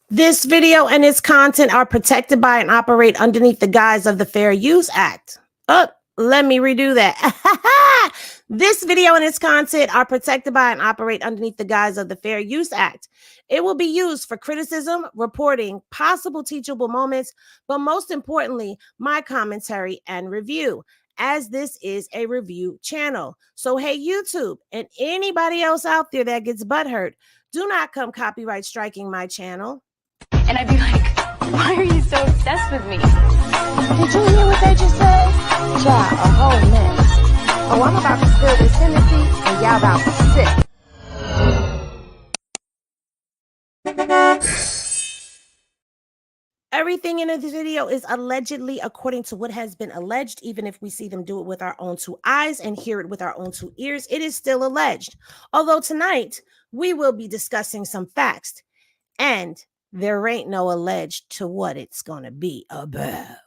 This video and its content are protected by and operate underneath the guise of the Fair Use Act. Oh, let me redo that. This video and its content are protected by and operate underneath the guise of the Fair Use Act. It will be used for criticism, reporting, possible teachable moments, but most importantly, my commentary and review, as this is a review channel. So, hey, YouTube and anybody else out there that gets butthurt, do not come copyright striking my channel. And I'd be like, why are you so obsessed with me? Did you hear what they just said? Child, a whole mess. Oh, I'm about to spill this Hennessy and y'all about to sip. Everything in this video is allegedly according to what has been alleged. Even if we see them do it with our own two eyes and hear it with our own two ears, it is still alleged. Although tonight we will be discussing some facts, and there ain't no alleged to what it's gonna be about.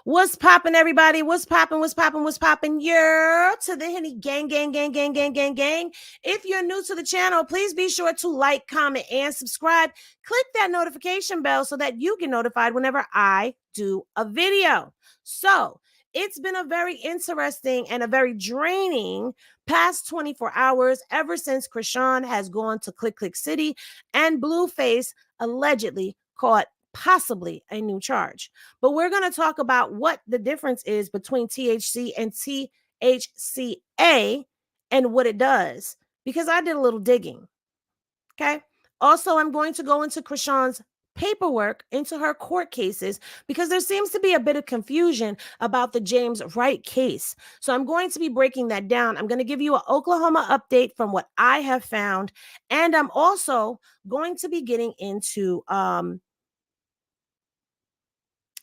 What's popping, everybody? What's popping? What's popping? What's popping? Yeah, to the Henny gang. If you're new to the channel, please be sure to like, comment, and subscribe. Click that notification bell so that you get notified whenever I do a video. So it's been a very interesting and a very draining past 24 hours ever since Chrisean has gone to Click City and Blueface allegedly caught possibly a new charge. But we're going to talk about what the difference is between THC and THCA and what it does, because I did a little digging. Okay. Also, I'm going to go into Chrisean's paperwork, into her court cases, because there seems to be a bit of confusion about the James Wright case. So I'm going to be breaking that down. I'm going to give you an Oklahoma update from what I have found. And I'm also going to be getting into a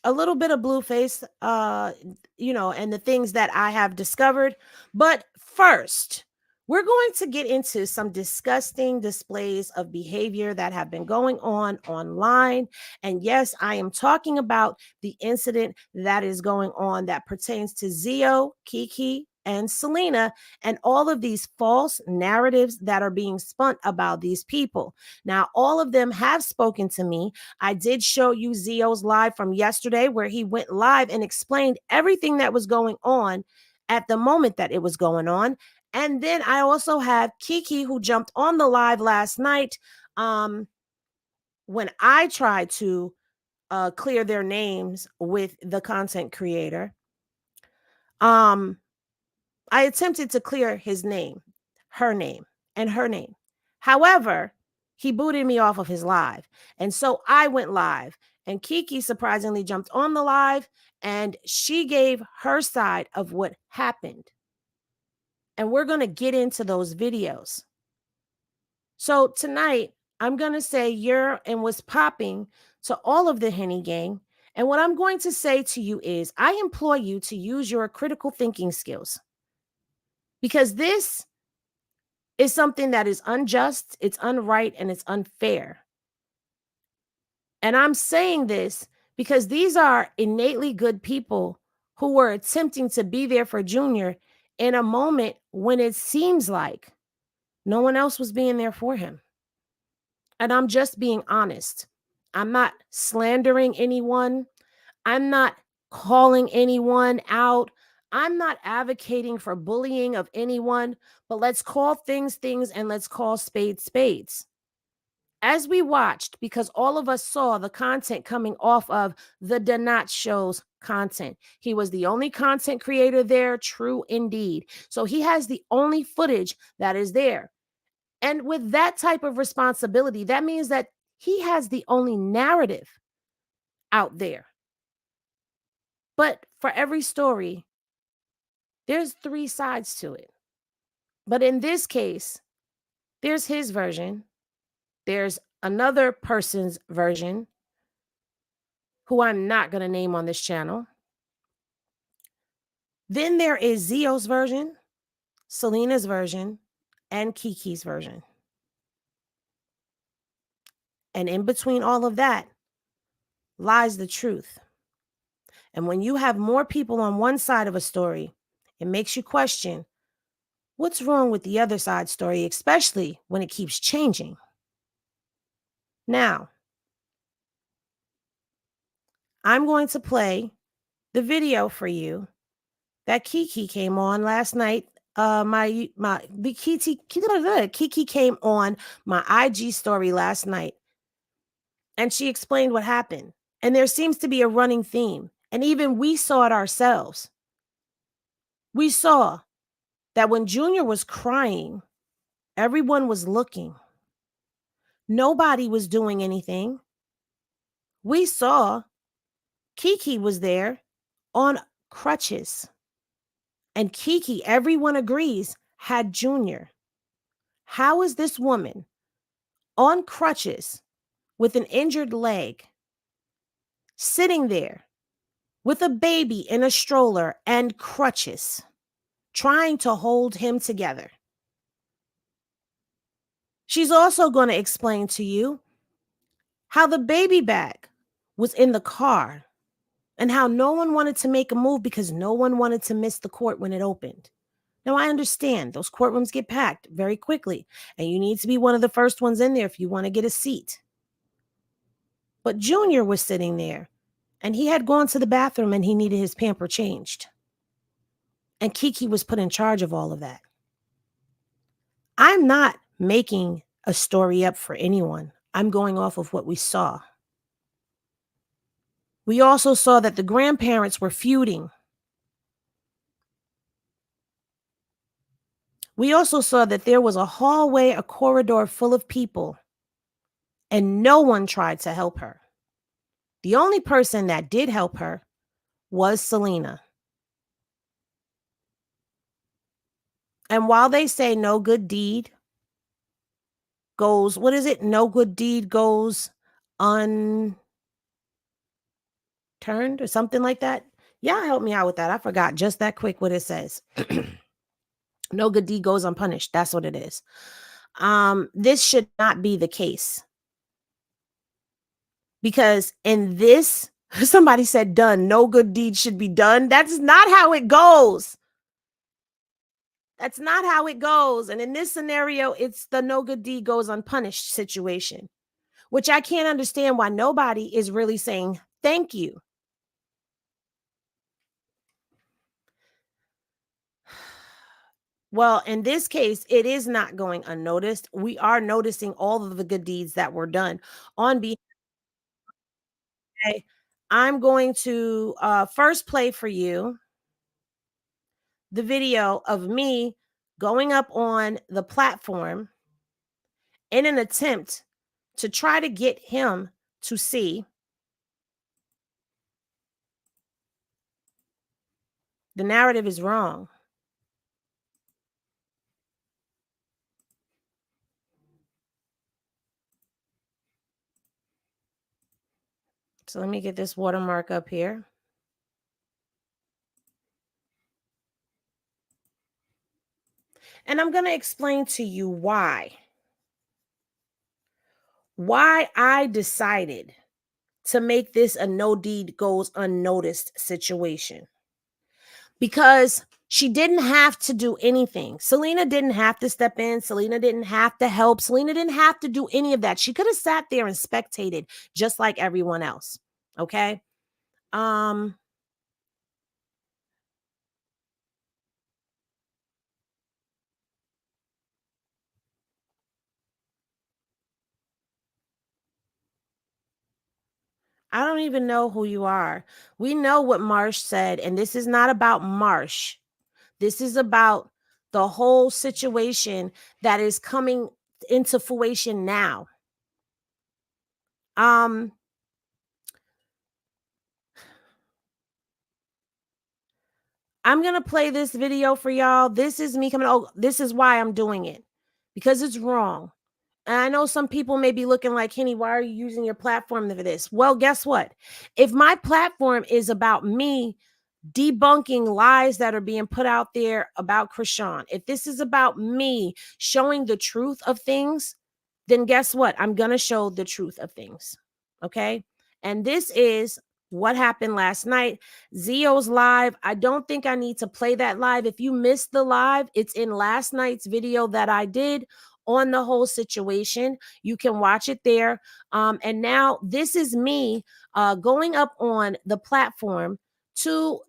little bit of Blueface, and the things that I have discovered. But first, we're going to get into some disgusting displays of behavior that have been going on online. And yes, I am talking about the incident that is going on that pertains to Zio, Kiki, and Selena, and all of these false narratives that are being spun about these people. Now, all of them have spoken to me. I did show you Zio's live from yesterday, where he went live and explained everything that was going on at the moment that it was going on. And then I also have Kiki, who jumped on the live last night when I tried to clear their names with the content creator. I attempted to clear his name, her name, and her name. However, he booted me off of his live. And so I went live. And Kiki surprisingly jumped on the live, and she gave her side of what happened. And we're going to get into those videos. So tonight, I'm going to say you're and what's popping to all of the Henny gang. And what I'm going to say to you is, I implore you to use your critical thinking skills, because this is something that is unjust, it's unright, and it's unfair. And I'm saying this because these are innately good people who were attempting to be there for Junior in a moment when it seems like no one else was being there for him. And I'm just being honest. I'm not slandering anyone. I'm not calling anyone out. I'm not advocating for bullying of anyone, but let's call things things and let's call spades spades. As we watched, because all of us saw the content coming off of the Donat Show's content. He was the only content creator there, true indeed. So he has the only footage that is there. And with that type of responsibility, that means that he has the only narrative out there. But for every story, there's 3 sides to it. But in this case, there's his version. There's another person's version, who I'm not going to name on this channel. Then there is Zio's version, Selena's version, and Kiki's version. And in between all of that lies the truth. And when you have more people on one side of a story, it makes you question what's wrong with the other side story, especially when it keeps changing. Now, I'm going to play the video for you that Kiki came on last night. The Kiki came on my IG story last night, and she explained what happened. And there seems to be a running theme, and even we saw it ourselves. We saw that when Junior was crying, everyone was looking. Nobody was doing anything. We saw Kiki was there on crutches. And Kiki, everyone agrees, had Junior. How is this woman on crutches with an injured leg sitting there with a baby in a stroller and crutches trying to hold him together? She's also going to explain to you how the baby bag was in the car and how no one wanted to make a move because no one wanted to miss the court when it opened. Now, I understand those courtrooms get packed very quickly, and you need to be one of the first ones in there if you want to get a seat. But Junior was sitting there, and he had gone to the bathroom and he needed his pamper changed. And Kiki was put in charge of all of that. I'm not making a story up for anyone. I'm going off of what we saw. We also saw that the grandparents were feuding. We also saw that there was a hallway, a corridor full of people, and no one tried to help her. The only person that did help her was Selena. And while they say no good deed goes, what is it? No good deed goes unturned or something like that. Y'all help me out with that. I forgot just that quick what it says. No good deed goes unpunished. That's what it is. This should not be the case. Because in this, somebody said done. No good deed should be done. That's not how it goes. That's not how it goes. And in this scenario, it's the no good deed goes unpunished situation, which I can't understand why nobody is really saying thank you. Well, in this case, it is not going unnoticed. We are noticing all of the good deeds that were done on behalf. I'm going to first play for you the video of me going up on the platform in an attempt to try to get him to see the narrative is wrong. So let me get this watermark up here. And I'm going to explain to you why I decided to make this a no deed goes unnoticed situation. Because she didn't have to do anything. Selena didn't have to step in. Selena didn't have to help. Selena didn't have to do any of that. She could have sat there and spectated just like everyone else. Okay? I don't even know who you are. We know what Marsh said, and this is not about Marsh. This is about the whole situation that is coming into fruition now. I'm going to play this video for y'all. This is me coming. Oh, this is why I'm doing it, because it's wrong. And I know some people may be looking like, Henny, why are you using your platform for this? Well, guess what? If my platform is about me debunking lies that are being put out there about Chrisean, if this is about me showing the truth of things, then guess what? I'm going to show the truth of things. Okay. And this is what happened last night. Zio's live. I don't think I need to play that live. If you missed the live, it's in last night's video that I did on the whole situation. You can watch it there. And now this is me going up on the platform to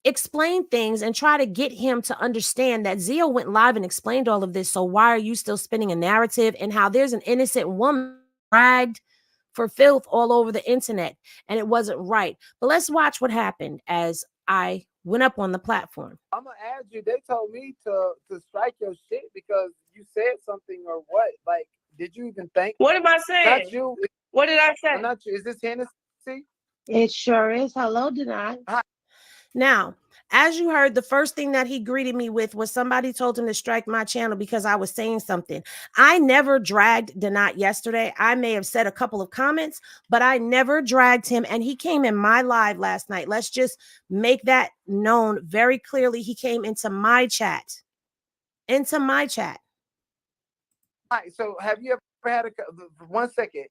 explain things and try to get him to understand that Zio went live and explained all of this. So why are you still spinning a narrative, and how there's an innocent woman dragged for filth all over the internet and it wasn't right. But let's watch what happened as I went up on the platform. I'm gonna add you. They told me to strike your shit because you said something or what? Like, did you even think? What am I saying? Not you. What did I say? Not you. Is this Hennessy? It sure is. Hello, Denai. Now, as you heard, the first thing that he greeted me with was somebody told him to strike my channel because I was saying something. I never dragged Denot yesterday. I may have said a couple of comments, but I never dragged him. And he came in my live last night. Let's just make that known very clearly. He came into my chat. Into my chat. All right. So have you ever had a 1 second,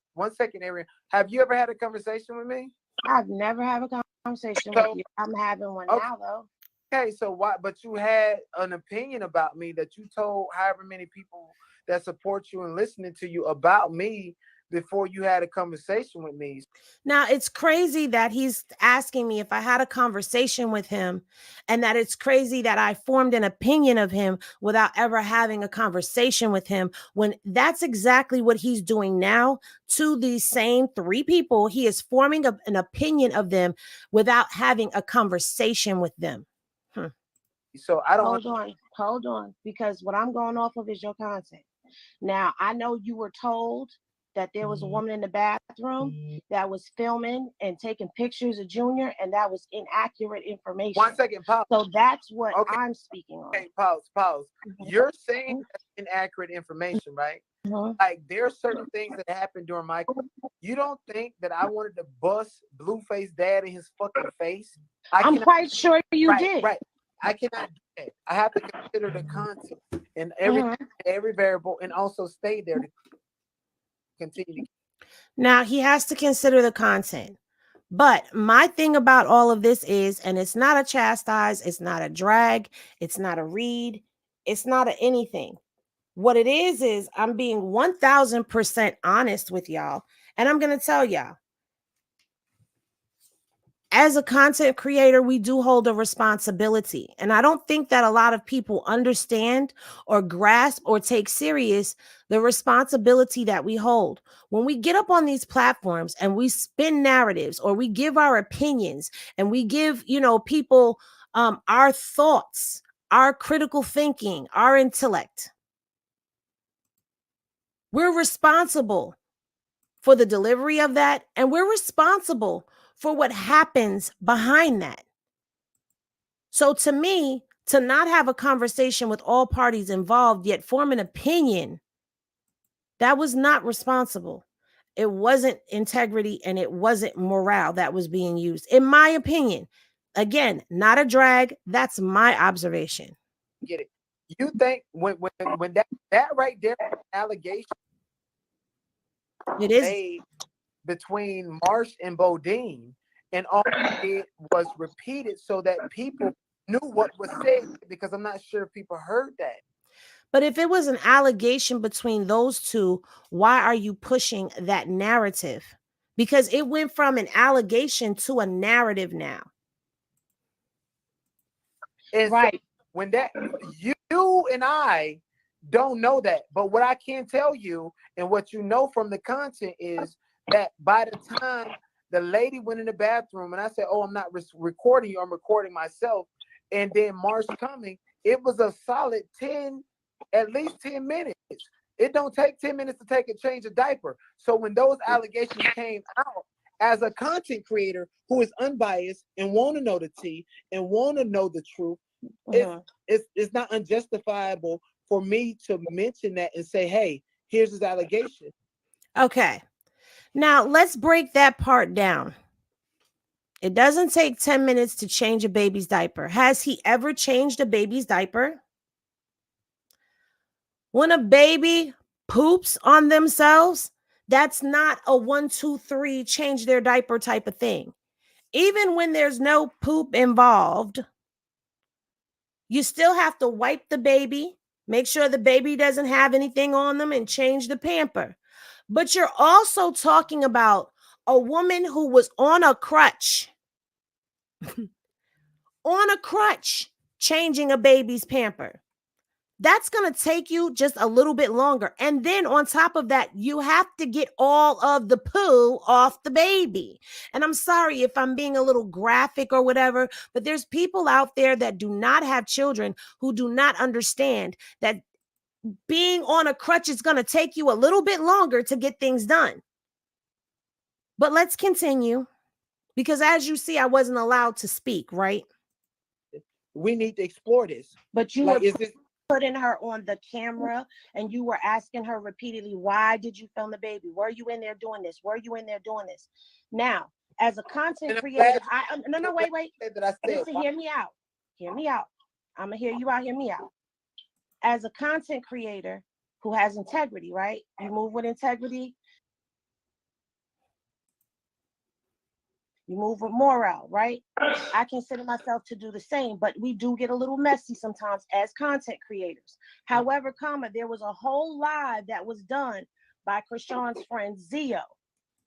Arian? Have you ever had a conversation with me? I've never had a conversation with you. I'm having one now, though. Okay, so why? But you had an opinion about me that you told however many people that support you and listening to you about me before you had a conversation with me. Now, it's crazy that he's asking me if I had a conversation with him, and that it's crazy that I formed an opinion of him without ever having a conversation with him, when that's exactly what he's doing now to these same three people. He is forming an opinion of them without having a conversation with them. So I don't hold on, because what I'm going off of is your content. Now, I know you were told that there was a woman in the bathroom that was filming and taking pictures of Junior, and that was inaccurate information. 1 second, pause. So that's what I'm speaking on. Okay, pause. You're saying that's inaccurate information, right? Like, there are certain things that happened during my. You don't think that I wanted to bust Blueface dad in his fucking face? I'm quite sure you did. Right. I cannot do that. I have to consider the content and every variable, and also stay there to continue. Now, he has to consider the content. But my thing about all of this is, and it's not a chastise, it's not a drag, it's not a read, it's not a anything. What it is I'm being 1000% honest with y'all. And I'm going to tell y'all, as a content creator, we do hold a responsibility. And I don't think that a lot of people understand or grasp or take serious the responsibility that we hold. When we get up on these platforms and we spin narratives, or we give our opinions, and we give, people our thoughts, our critical thinking, our intellect, we're responsible for the delivery of that, and we're responsible for what happens behind that. So to me, to not have a conversation with all parties involved, yet form an opinion, that was not responsible. It wasn't integrity, and it wasn't morale that was being used, in my opinion. Again, not a drag. That's my observation. Get it? You think when that right there allegation it is made between Marsh and Bodine, and all it did was repeated so that people knew what was said, because I'm not sure if people heard that. But if it was an allegation between those two, why are you pushing that narrative? Because it went from an allegation to a narrative now. And right. So when that, you and I don't know that, but what I can tell you, and what you know from the content, is that by the time the lady went in the bathroom and I said, "Oh, I'm not recording you, I'm recording myself," and then Marsh coming, it was a solid at least 10 minutes. It don't take 10 minutes to change a diaper. So when those allegations came out, as a content creator who is unbiased and want to know the tea and want to know the truth, it's not unjustifiable for me to mention that and say, "Hey, here's his allegation." Okay. Now let's break that part down. It doesn't take 10 minutes to change a baby's diaper. Has he ever changed a baby's diaper? When a baby poops on themselves, that's not a 1, 2, 3 change their diaper type of thing. Even when there's no poop involved, you still have to wipe the baby. Make sure the baby doesn't have anything on them and change the pamper. But you're also talking about a woman who was on a crutch, changing a baby's pamper. That's going to take you just a little bit longer. And then on top of that, you have to get all of the poo off the baby. And I'm sorry if I'm being a little graphic or whatever, but there's people out there that do not have children who do not understand that being on a crutch is going to take you a little bit longer to get things done. But let's continue, because as you see, I wasn't allowed to speak, right? We need to explore this. But you Like, were is this putting her on the camera and you were asking her repeatedly, why did you film the baby? Were you in there doing this? Were you in there doing this? Now, as a content creator, wait. Listen, hear me out. Hear me out. I'm going to hear you out. Hear me out. As a content creator who has integrity, right? You move with integrity. You move with morale, right? I consider myself to do the same, but we do get a little messy sometimes as content creators. However, there was a whole live that was done by Chrisean's friend Zio,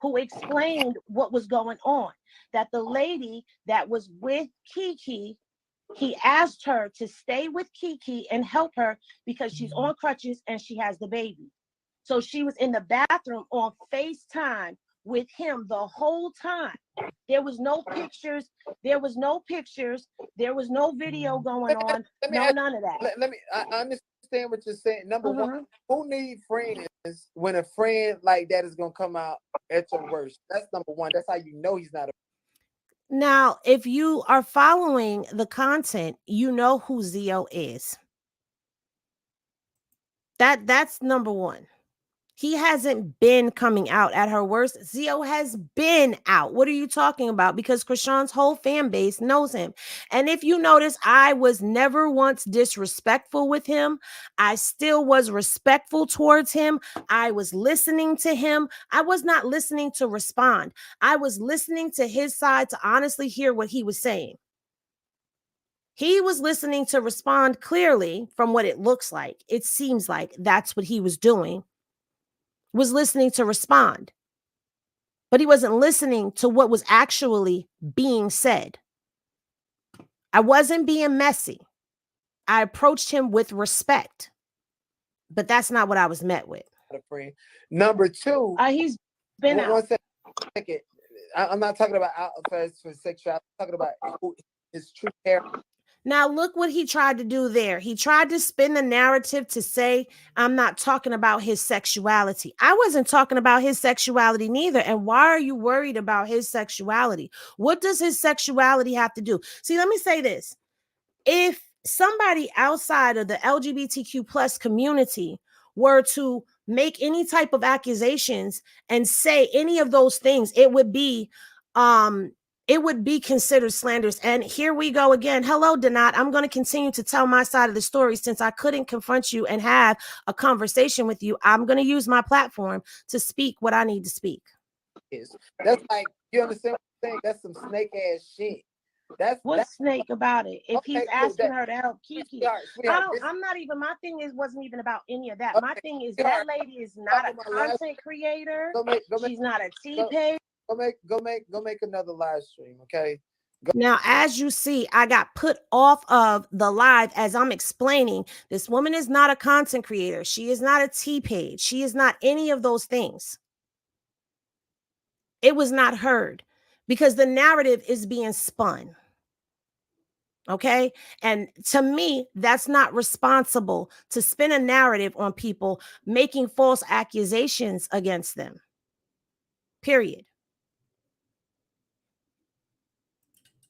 who explained what was going on. That the lady that was with Kiki, he asked her to stay with Kiki and help her because she's on crutches and she has the baby. So she was in the bathroom on FaceTime with him the whole time. There was no pictures. There was no video going on. None of that. I understand what you're saying. Number one, who need friends when a friend like that is going to come out at your worst? That's number one. That's how you know he's not a. Now, if you are following the content, you know who Zio is. That's number one. He hasn't been coming out at her worst. Zio has been out. What are you talking about? Because Chrisean's whole fan base knows him. And if you notice, I was never once disrespectful with him. I still was respectful towards him. I was listening to him. I was not listening to respond. I was listening to his side to honestly hear what he was saying. He was listening to respond clearly from what it looks like. It seems like that's what he was doing. Was listening to respond, but he wasn't listening to what was actually being said. I wasn't being messy. I approached him with respect, but that's not what I was met with. Number two, he's been out. 1 second. I'm not talking about out for sexuality. I'm talking about his true character. Now, look what he tried to do there. He tried to spin the narrative to say, I'm not talking about his sexuality. I wasn't talking about his sexuality neither. And why are you worried about his sexuality? What does his sexuality have to do? See, let me say this. If somebody outside of the LGBTQ plus community were to make any type of accusations and say any of those things, it would be considered slanderous. And here we go again. Hello, Donat. I'm going to continue to tell my side of the story since I couldn't confront you and have a conversation with you. I'm going to use my platform to speak what I need to speak. That's like, you understand what I'm saying? That's some snake ass shit. What's snake about it? If he's asking her to help Kiki, I'm not even. My thing wasn't even about any of that. My thing is that lady is not a content creator. She's not a T-page. Go make another live stream, okay? Now, as you see, I got put off of the live as I'm explaining. This woman is not a content creator. She is not a T-page. She is not any of those things. It was not heard because the narrative is being spun. Okay. And to me, that's not responsible to spin a narrative on people making false accusations against them. Period.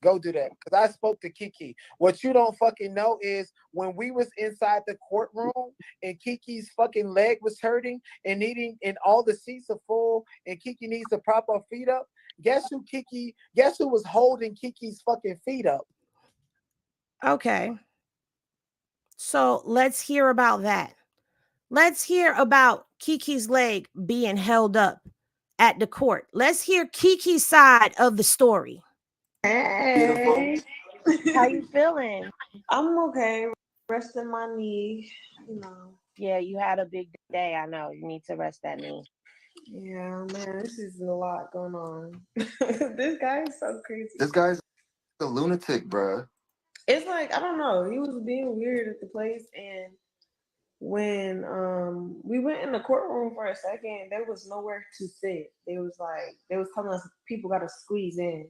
Go do that. Because I spoke to Kiki. What you don't fucking know is when we was inside the courtroom and Kiki's fucking leg was hurting and all the seats are full and Kiki needs to prop her feet up. Guess who was holding Kiki's fucking feet up? Okay. So let's hear about that. Let's hear about Kiki's leg being held up at the court. Let's hear Kiki's side of the story. Hey, how you feeling? I'm okay. resting my knee, you know. Yeah, you had a big day. I know. You need to rest that knee. Yeah, man, this is a lot going on. This guy is so crazy. This guy's a lunatic, bruh. It's like, I don't know. He was being weird at the place, and when we went in the courtroom for a second, there was nowhere to sit. They was telling us people got to squeeze in,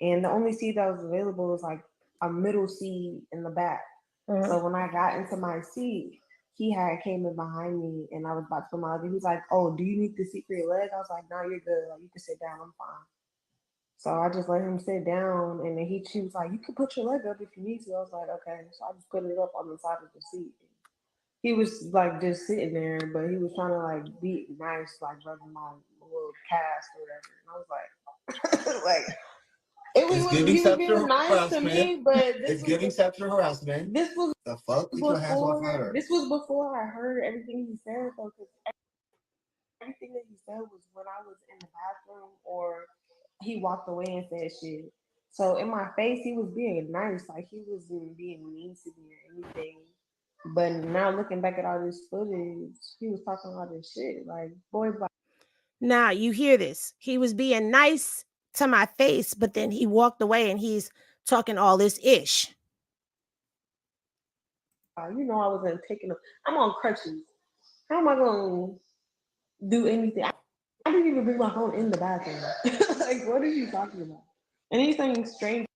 and the only seat that was available was like a middle seat in the back. So when I got into my seat, he had came in behind me, and I was about to put my leg. He was like, "Oh, do you need the seat for your leg?" I was like, "No, you're good. Like, you can sit down. I'm fine." So I just let him sit down, and then she was like, "You can put your leg up if you need to." I was like, "Okay." So I just put it up on the side of the seat. He was like just sitting there, but he was trying to like be nice, like rubbing my little cast or whatever. And I was like, like he was being nice to me, but It's giving sexual harassment. this was The fuck? Get your hands off before her. this was before I heard everything he said though, because everything that he said was when I was in the bathroom or he walked away and said shit. So in my face, he was being nice, like he wasn't being mean to me or anything. But now looking back at all this footage, he was talking all this shit. Like, boy, Now you hear this. He was being nice to my face, but then he walked away and he's talking all this ish. you know I wasn't taking. I'm on crutches. How am I gonna do anything? I didn't even bring my phone in the bathroom. Like, what are you talking about? And he's saying strangers.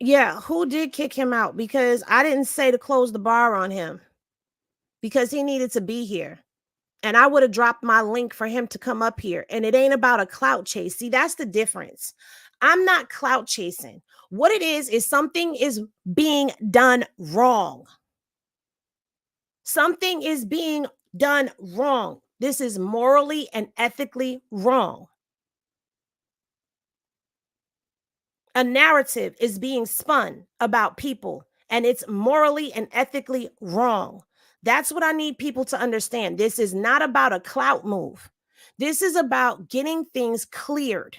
Yeah, who did kick him out? Because I didn't say to close the bar on him because he needed to be here. And I would have dropped my link for him to come up here. And it ain't about a clout chase. See, that's the difference. I'm not clout chasing. What it is something is being done wrong. Something is being done wrong. This is morally and ethically wrong. A narrative is being spun about people, and it's morally and ethically wrong. That's what I need people to understand. This is not about a clout move. This is about getting things cleared.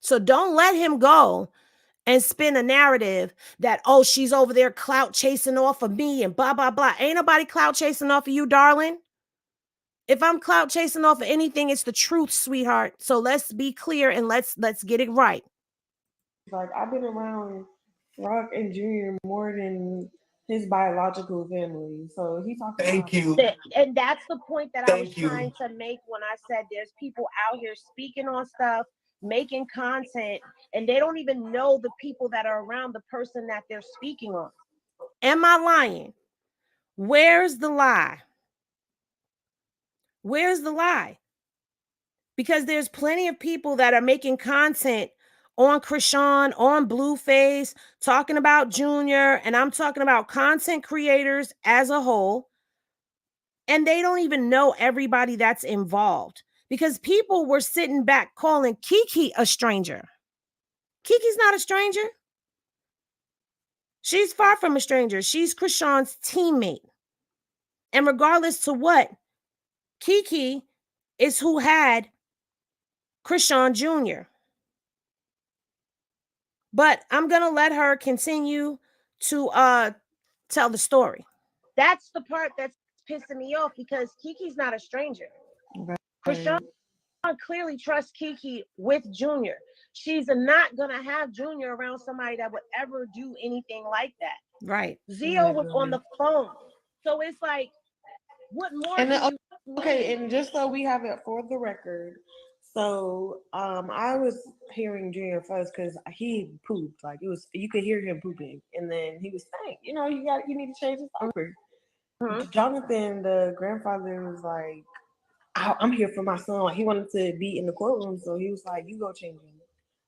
So don't let him go and spin a narrative that, oh, she's over there clout chasing off of me and blah, blah, blah. Ain't nobody clout chasing off of you, darling. If I'm clout chasing off of anything, it's the truth, sweetheart. So let's be clear and let's get it right. Like, I've been around Rock and Junior more than his biological family. So he talking Thank about you. And that's the point that I was Thank you. trying to make when I said there's people out here speaking on stuff, making content, and they don't even know the people that are around the person that they're speaking on. Am I lying? Where's the lie? Where's the lie? Because there's plenty of people that are making content on Chrisean, on Blueface, talking about Junior, and I'm talking about content creators as a whole, and they don't even know everybody that's involved because people were sitting back calling Kiki a stranger. Kiki's not a stranger. She's far from a stranger. She's Chrisean's teammate. And regardless to what, Kiki is who had Chrisean Jr. But I'm going to let her continue to tell the story. That's the part that's pissing me off because Kiki's not a stranger. right. Chrisean clearly trusts Kiki with Junior. She's not gonna have Junior around somebody that would ever do anything like that. Right. Zio was on the phone. So it's like, what more And can then, okay, and just so we have it for the record, so I was hearing Junior first because he pooped. Like, it was, you could hear him pooping, and then he was saying, you know, you need to change his diaper. Jonathan, the grandfather, was like, I'm here for my son. Like, he wanted to be in the courtroom, so he was like, you go change him.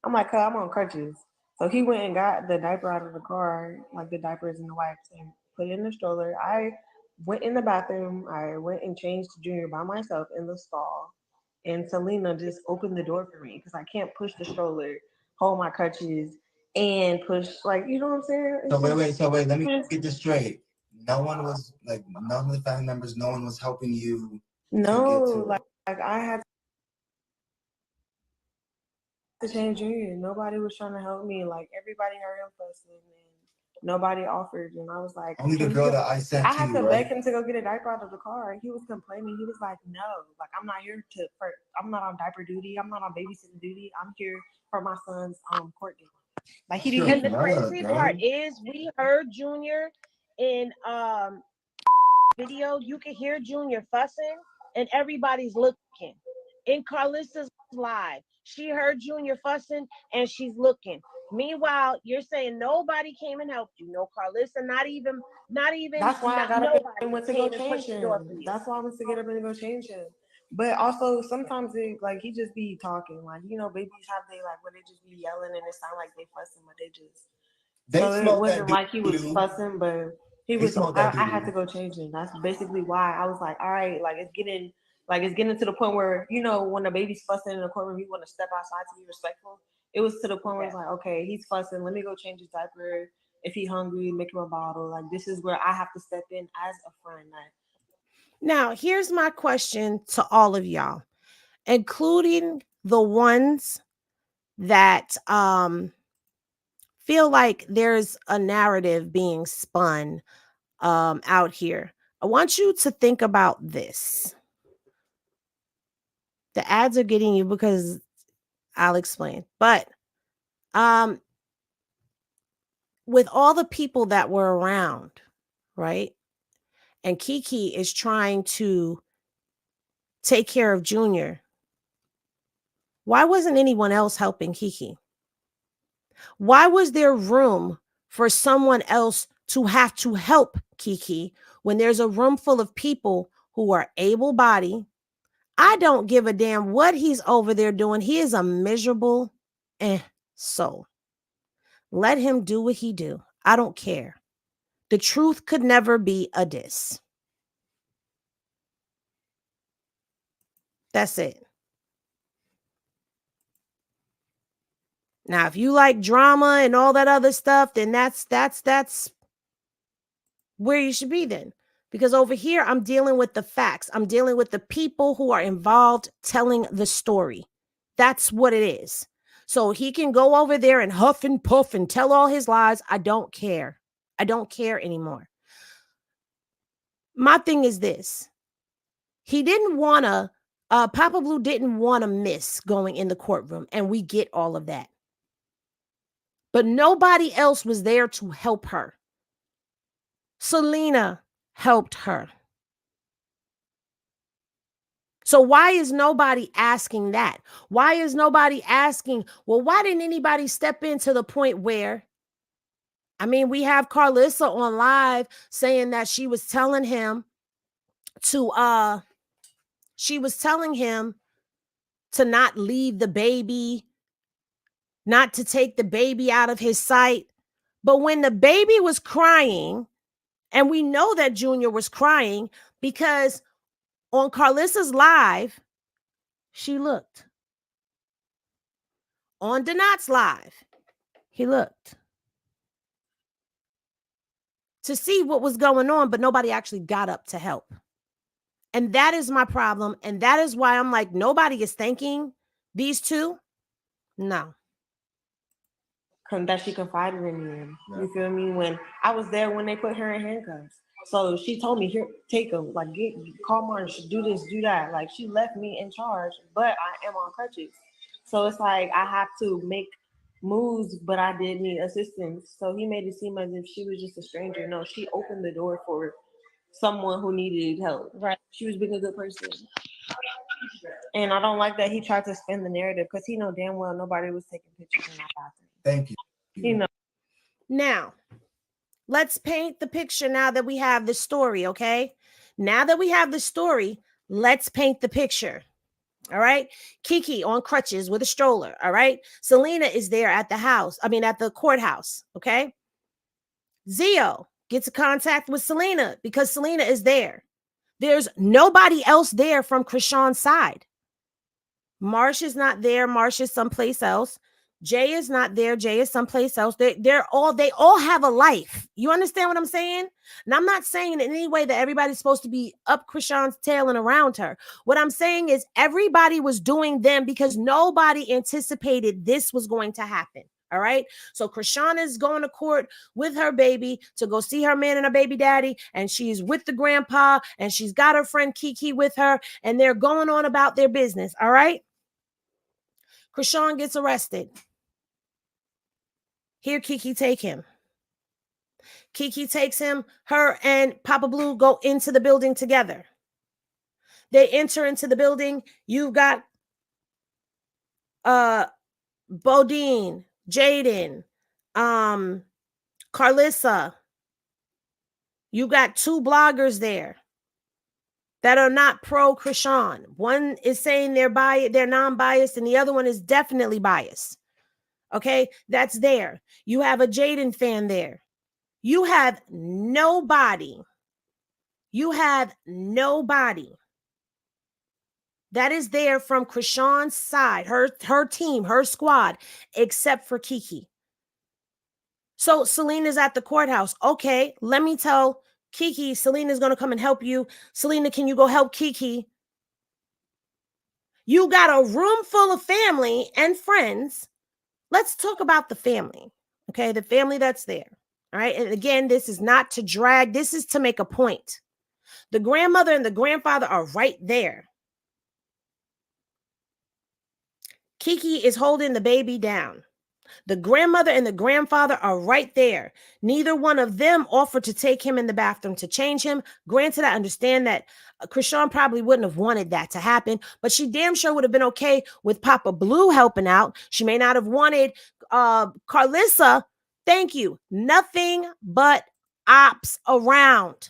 I'm like, I'm on crutches. So he went and got the diaper out of the car, like the diapers and the wipes, and put it in the stroller. I went in the bathroom. I went and changed Junior by myself in the stall. And Selena just opened the door for me because I can't push the stroller, hold my crutches, and push, like, you know what I'm saying? So wait, let me get this straight. No one was like, none of the family members, no one was helping you. To get to. No, like I had to to change Junior. Nobody was trying to help me. Like everybody heard him fussing and nobody offered. And I was like, only the girl that I sent I to had you, to right? beg him to go get a diaper out of the car. He was complaining. He was like, no, like I'm not here I'm not on diaper duty. I'm not on babysitting duty. I'm here for my son's court date. Like he Sure, didn't. And the crazy bro. part is we heard Junior in video. You could hear Junior fussing and everybody's looking. In Carlissa's live, she heard Junior fussing and she's looking. Meanwhile, you're saying nobody came and helped you. No Carlissa, not even That's why I got up nobody and went to go came and change pushed the door him. for you. That's why I went to get up and go change him. But also sometimes it, like he just be talking. Like babies have they like when they just be yelling and it sound like they fussing, but they just. So it wasn't like he was fussing, but he was. I had to go change him. That's basically why I was like, all right, like it's getting to the point where when the baby's fussing in the courtroom, you want to step outside to be respectful. It was to the point where it's like, okay, he's fussing. Let me go change his diaper. If he's hungry, make him a bottle. Like this is where I have to step in as a friend. Now, here's my question to all of y'all, including the ones that feel like there's a narrative being spun out here. I want you to think about this. The ads are getting you because I'll explain. But with all the people that were around, right? And Kiki is trying to take care of Junior. Why wasn't anyone else helping Kiki? Why was there room for someone else to have to help Kiki when there's a room full of people who are able-bodied? I don't give a damn what he's over there doing. He is a miserable soul. Let him do what he do. I don't care. The truth could never be a diss. That's it. Now, if you like drama and all that other stuff, then that's where you should be then. Because over here, I'm dealing with the facts. I'm dealing with the people who are involved telling the story. That's what it is. So he can go over there and huff and puff and tell all his lies. I don't care. I don't care anymore. My thing is this. He didn't want to, Papa Blue didn't want to miss going in the courtroom. And we get all of that. But nobody else was there to help her. Selena helped her. So why is nobody asking that? Why is nobody asking, well, why didn't anybody step in to the point where, I mean, we have Carlissa on live saying that she was telling him to not leave the baby, not to take the baby out of his sight. But when the baby was crying, and we know that Junior was crying because on Carlissa's live, she looked. On Donat's live, he looked to see what was going on, but nobody actually got up to help. And that is my problem. And that is why I'm like, nobody is thanking these two. No. That she confided in me. You feel me? When I was there when they put her in handcuffs. So she told me, here, take them. Like, call Martin, do this, do that. Like, she left me in charge, but I am on crutches. So it's like I have to make moves, but I did need assistance. So he made it seem as if she was just a stranger. No, she opened the door for someone who needed help. Right. She was being a good person. And I don't like that he tried to spin the narrative because he know damn well nobody was taking pictures in that bathroom. Thank you. You know. Now, let's paint the picture now that we have the story, okay? Now that we have the story, let's paint the picture. All right. Kiki on crutches with a stroller. All right. Selena is there at the at the courthouse. Okay. Zio gets a contact with Selena because Selena is there. There's nobody else there from Chrisean's side. Marsh is not there. Marsh is someplace else. Jay is not there. Jay is someplace else. They all have a life. You understand what I'm saying? And I'm not saying in any way that everybody's supposed to be up Chrisean's tail and around her. What I'm saying is everybody was doing them because nobody anticipated this was going to happen. All right. So Chrisean is going to court with her baby to go see her man and her baby daddy. And she's with the grandpa and she's got her friend Kiki with her. And they're going on about their business. All right. Chrisean gets arrested. Here, Kiki take him. Kiki takes him. Her and Papa Blue go into the building together. They enter into the building. You've got Bodine, Jaden, Carlissa. You got two bloggers there that are not pro Chrisean. One is saying they're non-biased, and the other one is definitely biased. Okay, that's there. You have a Jaden fan there. You have nobody. You have nobody that is there from Chrisean's side, her team, her squad, except for Kiki. So Selena's at the courthouse. Okay, let me tell Kiki, Selena's going to come and help you. Selena, can you go help Kiki? You got a room full of family and friends. Let's talk about the family. Okay, the family that's there. All right. And again, this is not to drag. This is to make a point. The grandmother and the grandfather are right there. Kiki is holding the baby down. The grandmother and the grandfather are right there. Neither one of them offered to take him in the bathroom to change him. Granted, I understand that Chrisean probably wouldn't have wanted that to happen, but she damn sure would have been okay with Papa Blue helping out. She may not have wanted Carlissa. Thank you. Nothing but ops around.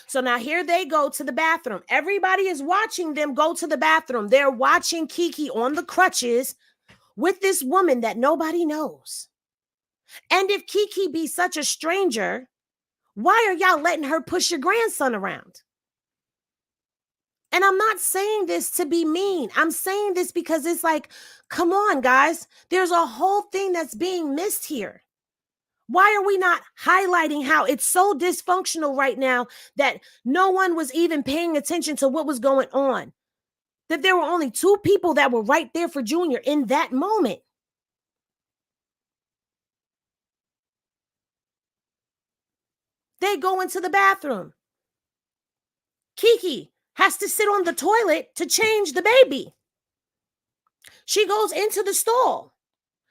So now here they go to the bathroom. Everybody is watching them go to the bathroom. They're watching Kiki on the crutches with this woman that nobody knows. And if Kiki be such a stranger, why are y'all letting her push your grandson around? And I'm not saying this to be mean. I'm saying this because it's like, come on, guys. There's a whole thing that's being missed here. Why are we not highlighting how it's so dysfunctional right now that no one was even paying attention to what was going on? That there were only two people that were right there for Junior in that moment. They go into the bathroom. Kiki has to sit on the toilet to change the baby. She goes into the stall.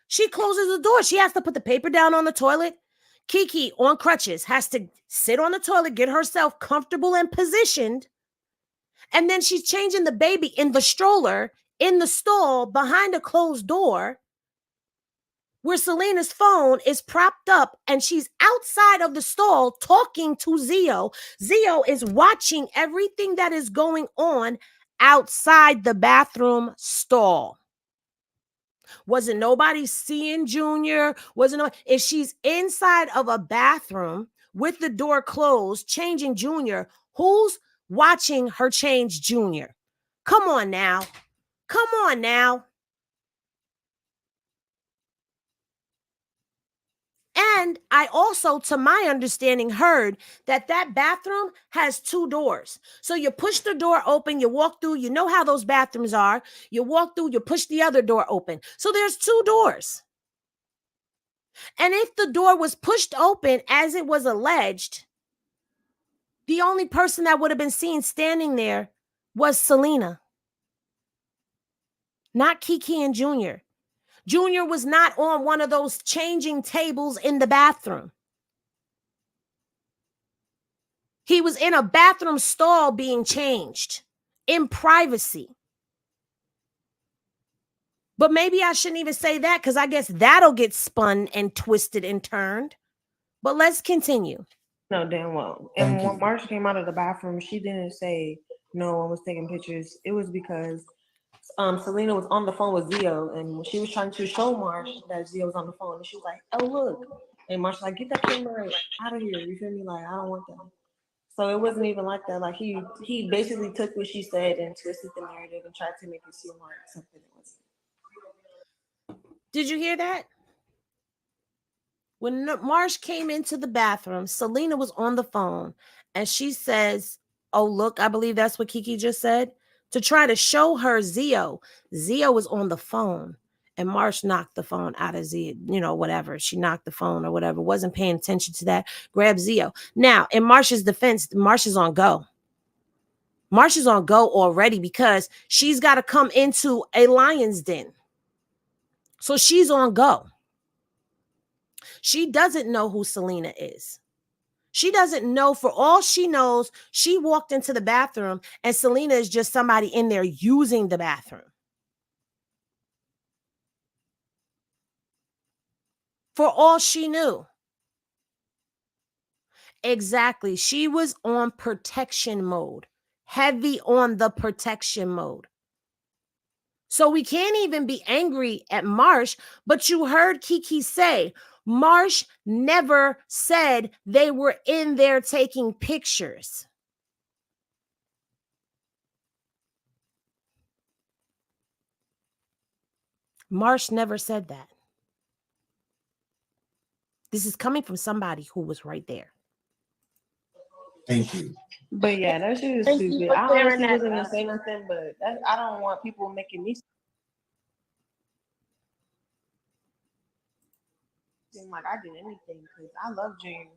She closes the door. She has to put the paper down on the toilet. Kiki, on crutches, has to sit on the toilet, get herself comfortable and positioned. And then she's changing the baby in the stroller, in the stall, behind a closed door, where Selena's phone is propped up and she's outside of the stall talking to Zio. Zio is watching everything that is going on outside the bathroom stall. Wasn't nobody seeing Junior? If she's inside of a bathroom with the door closed, changing Junior, who's watching her change Junior? Come on now. Come on now. And I also, to my understanding, heard that bathroom has two doors. So you push the door open, you walk through, you know how those bathrooms are. You walk through, you push the other door open. So there's two doors. And if the door was pushed open as it was alleged, the only person that would have been seen standing there was Selena, not Kiki and Junior. Junior was not on one of those changing tables in the bathroom. He was in a bathroom stall being changed in privacy. But maybe I shouldn't even say that because I guess that'll get spun and twisted and turned. But let's continue. No, damn well. And when Marsha came out of the bathroom, she didn't say no one was taking pictures. It was because Selena was on the phone with Zio, and she was trying to show Marsh that Zio was on the phone, and she was like, "Oh look," and Marsh was like, "Get that camera out of here." You feel me? Like, I don't want that. So it wasn't even like that. Like he basically took what she said and twisted the narrative and tried to make it seem like something it was. Did you hear that? When Marsh came into the bathroom, Selena was on the phone and she says, "Oh, look," I believe that's what Kiki just said, to try to show her Zio. Zio was on the phone and Marsh knocked the phone out of Zio, whatever. She knocked the phone or whatever, wasn't paying attention to that, grabbed Zio. Now, in Marsh's defense, Marsh is on go. Marsh is on go already because she's got to come into a lion's den. So she's on go. She doesn't know who Selena is. She doesn't know. For all she knows, she walked into the bathroom and Selena is just somebody in there using the bathroom. For all she knew. Exactly. She was on protection mode, heavy on the protection mode. So we can't even be angry at Marsh, but you heard Kiki say, Marsh never said they were in there taking pictures. Marsh never said that. This is coming from somebody who was right there. Thank you. But yeah, that shit is Thank you stupid. for I clearing honestly that wasn't up. gonna say nothing, but I don't want people making me seem like I did anything because I love Junior.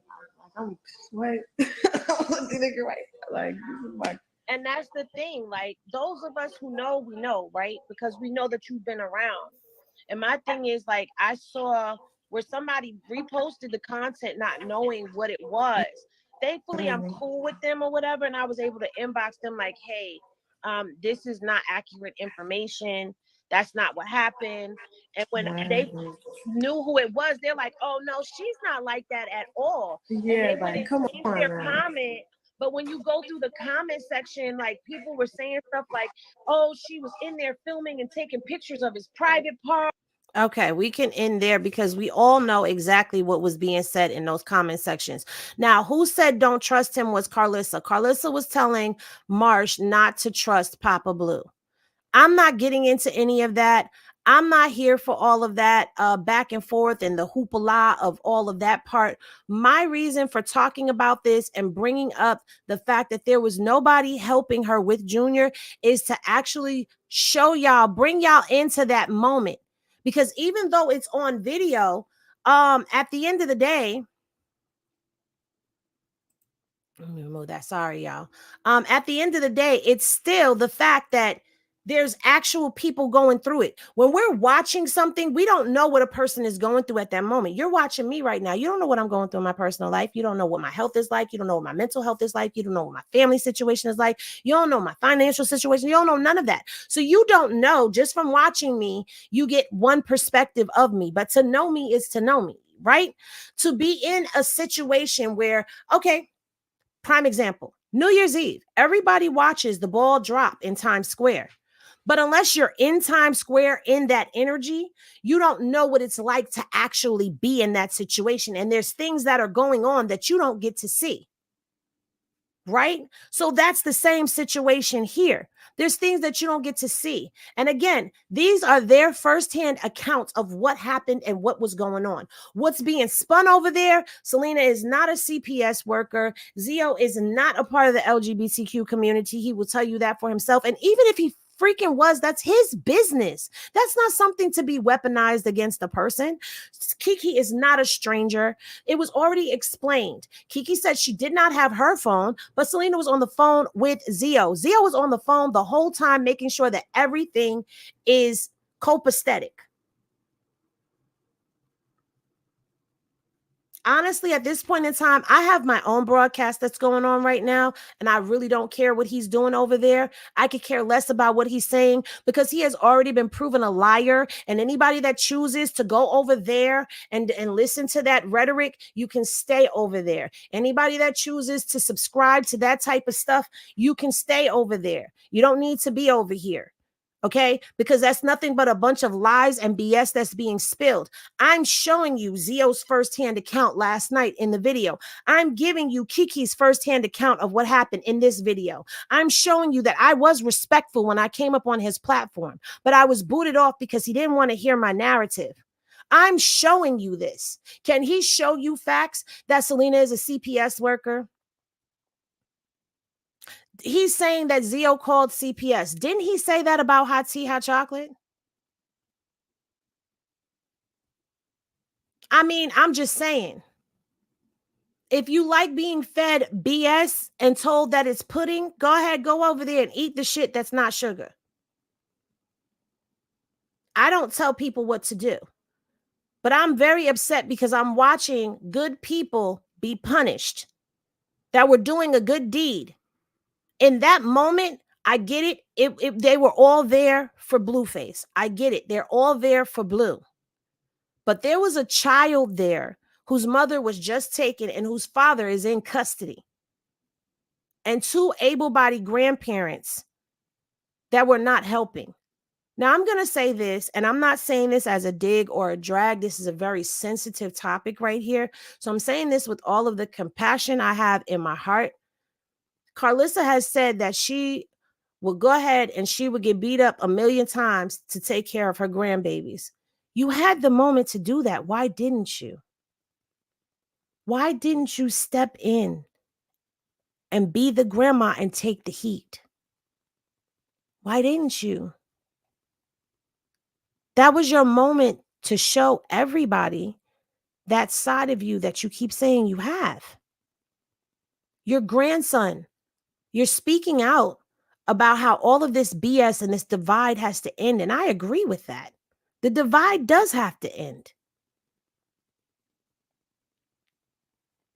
I'm what? I'm the nigga right. Like this is my. And that's the thing. Like those of us who know, we know, right? Because we know that you've been around. And my thing is, like, I saw where somebody reposted the content not knowing what it was. Thankfully, I'm cool with them or whatever, and I was able to inbox them like, "Hey, this is not accurate information. That's not what happened." And when they knew who it was, they're like, "Oh no, she's not like that at all." Yeah, and they like went come and changed on, their man. comment. But when you go through the comment section, like people were saying stuff like, "Oh, she was in there filming and taking pictures of his private part." Okay, we can end there because we all know exactly what was being said in those comment sections. Now, who said don't trust him was Carlissa. Carlissa was telling Marsh not to trust Papa Blue. I'm not getting into any of that. I'm not here for all of that back and forth and the hoopla of all of that part. My reason for talking about this and bringing up the fact that there was nobody helping her with Junior is to actually show y'all, bring y'all into that moment. Because even though it's on video, at the end of the day, let me remove that. Sorry, y'all. At the end of the day, it's still the fact that there's actual people going through it. When we're watching something, we don't know what a person is going through at that moment. You're watching me right now. You don't know what I'm going through in my personal life. You don't know what my health is like. You don't know what my mental health is like. You don't know what my family situation is like. You don't know my financial situation. You don't know none of that. So you don't know. Just from watching me, you get one perspective of me. But to know me is to know me, right? To be in a situation where, okay, prime example, New Year's Eve, everybody watches the ball drop in Times Square. But unless you're in Times Square in that energy, you don't know what it's like to actually be in that situation. And there's things that are going on that you don't get to see. Right? So that's the same situation here. There's things that you don't get to see. And again, these are their firsthand accounts of what happened and what was going on. What's being spun over there, Selena is not a CPS worker. Zio is not a part of the LGBTQ community. He will tell you that for himself. And even if he freaking was, that's his business. That's not something to be weaponized against the person. Kiki is not a stranger. It was already explained. Kiki said she did not have her phone, but Selena was on the phone with Zio. Zio was on the phone the whole time, making sure that everything is copacetic. Honestly, at this point in time, I have my own broadcast that's going on right now, and I really don't care what he's doing over there. I could care less about what he's saying because he has already been proven a liar. And anybody that chooses to go over there and listen to that rhetoric, you can stay over there. Anybody that chooses to subscribe to that type of stuff, you can stay over there. You don't need to be over here. Okay, because that's nothing but a bunch of lies and BS that's being spilled. I'm showing you Zio's firsthand account last night in the video. I'm giving you Kiki's firsthand account of what happened in this video. I'm showing you that I was respectful when I came up on his platform, but I was booted off because he didn't want to hear my narrative. I'm showing you this. Can he show you facts that Selena is a CPS worker? He's saying that Zio called CPS. Didn't he say that about hot tea, hot chocolate? I mean, I'm just saying. If you like being fed BS and told that it's pudding, go ahead, go over there and eat the shit that's not sugar. I don't tell people what to do. But I'm very upset because I'm watching good people be punished that were doing a good deed. In that moment, I get it. If they were all there for Blueface. I get it. They're all there for Blue. But there was a child there whose mother was just taken and whose father is in custody. And two able-bodied grandparents that were not helping. Now, I'm going to say this, and I'm not saying this as a dig or a drag. This is a very sensitive topic right here. So I'm saying this with all of the compassion I have in my heart. Carlissa has said that she will go ahead and she would get beat up 1,000,000 times to take care of her grandbabies. You had the moment to do that. Why didn't you? Why didn't you step in and be the grandma and take the heat? Why didn't you? That was your moment to show everybody that side of you that you keep saying you have. Your grandson, you're speaking out about how all of this BS and this divide has to end. And I agree with that. The divide does have to end.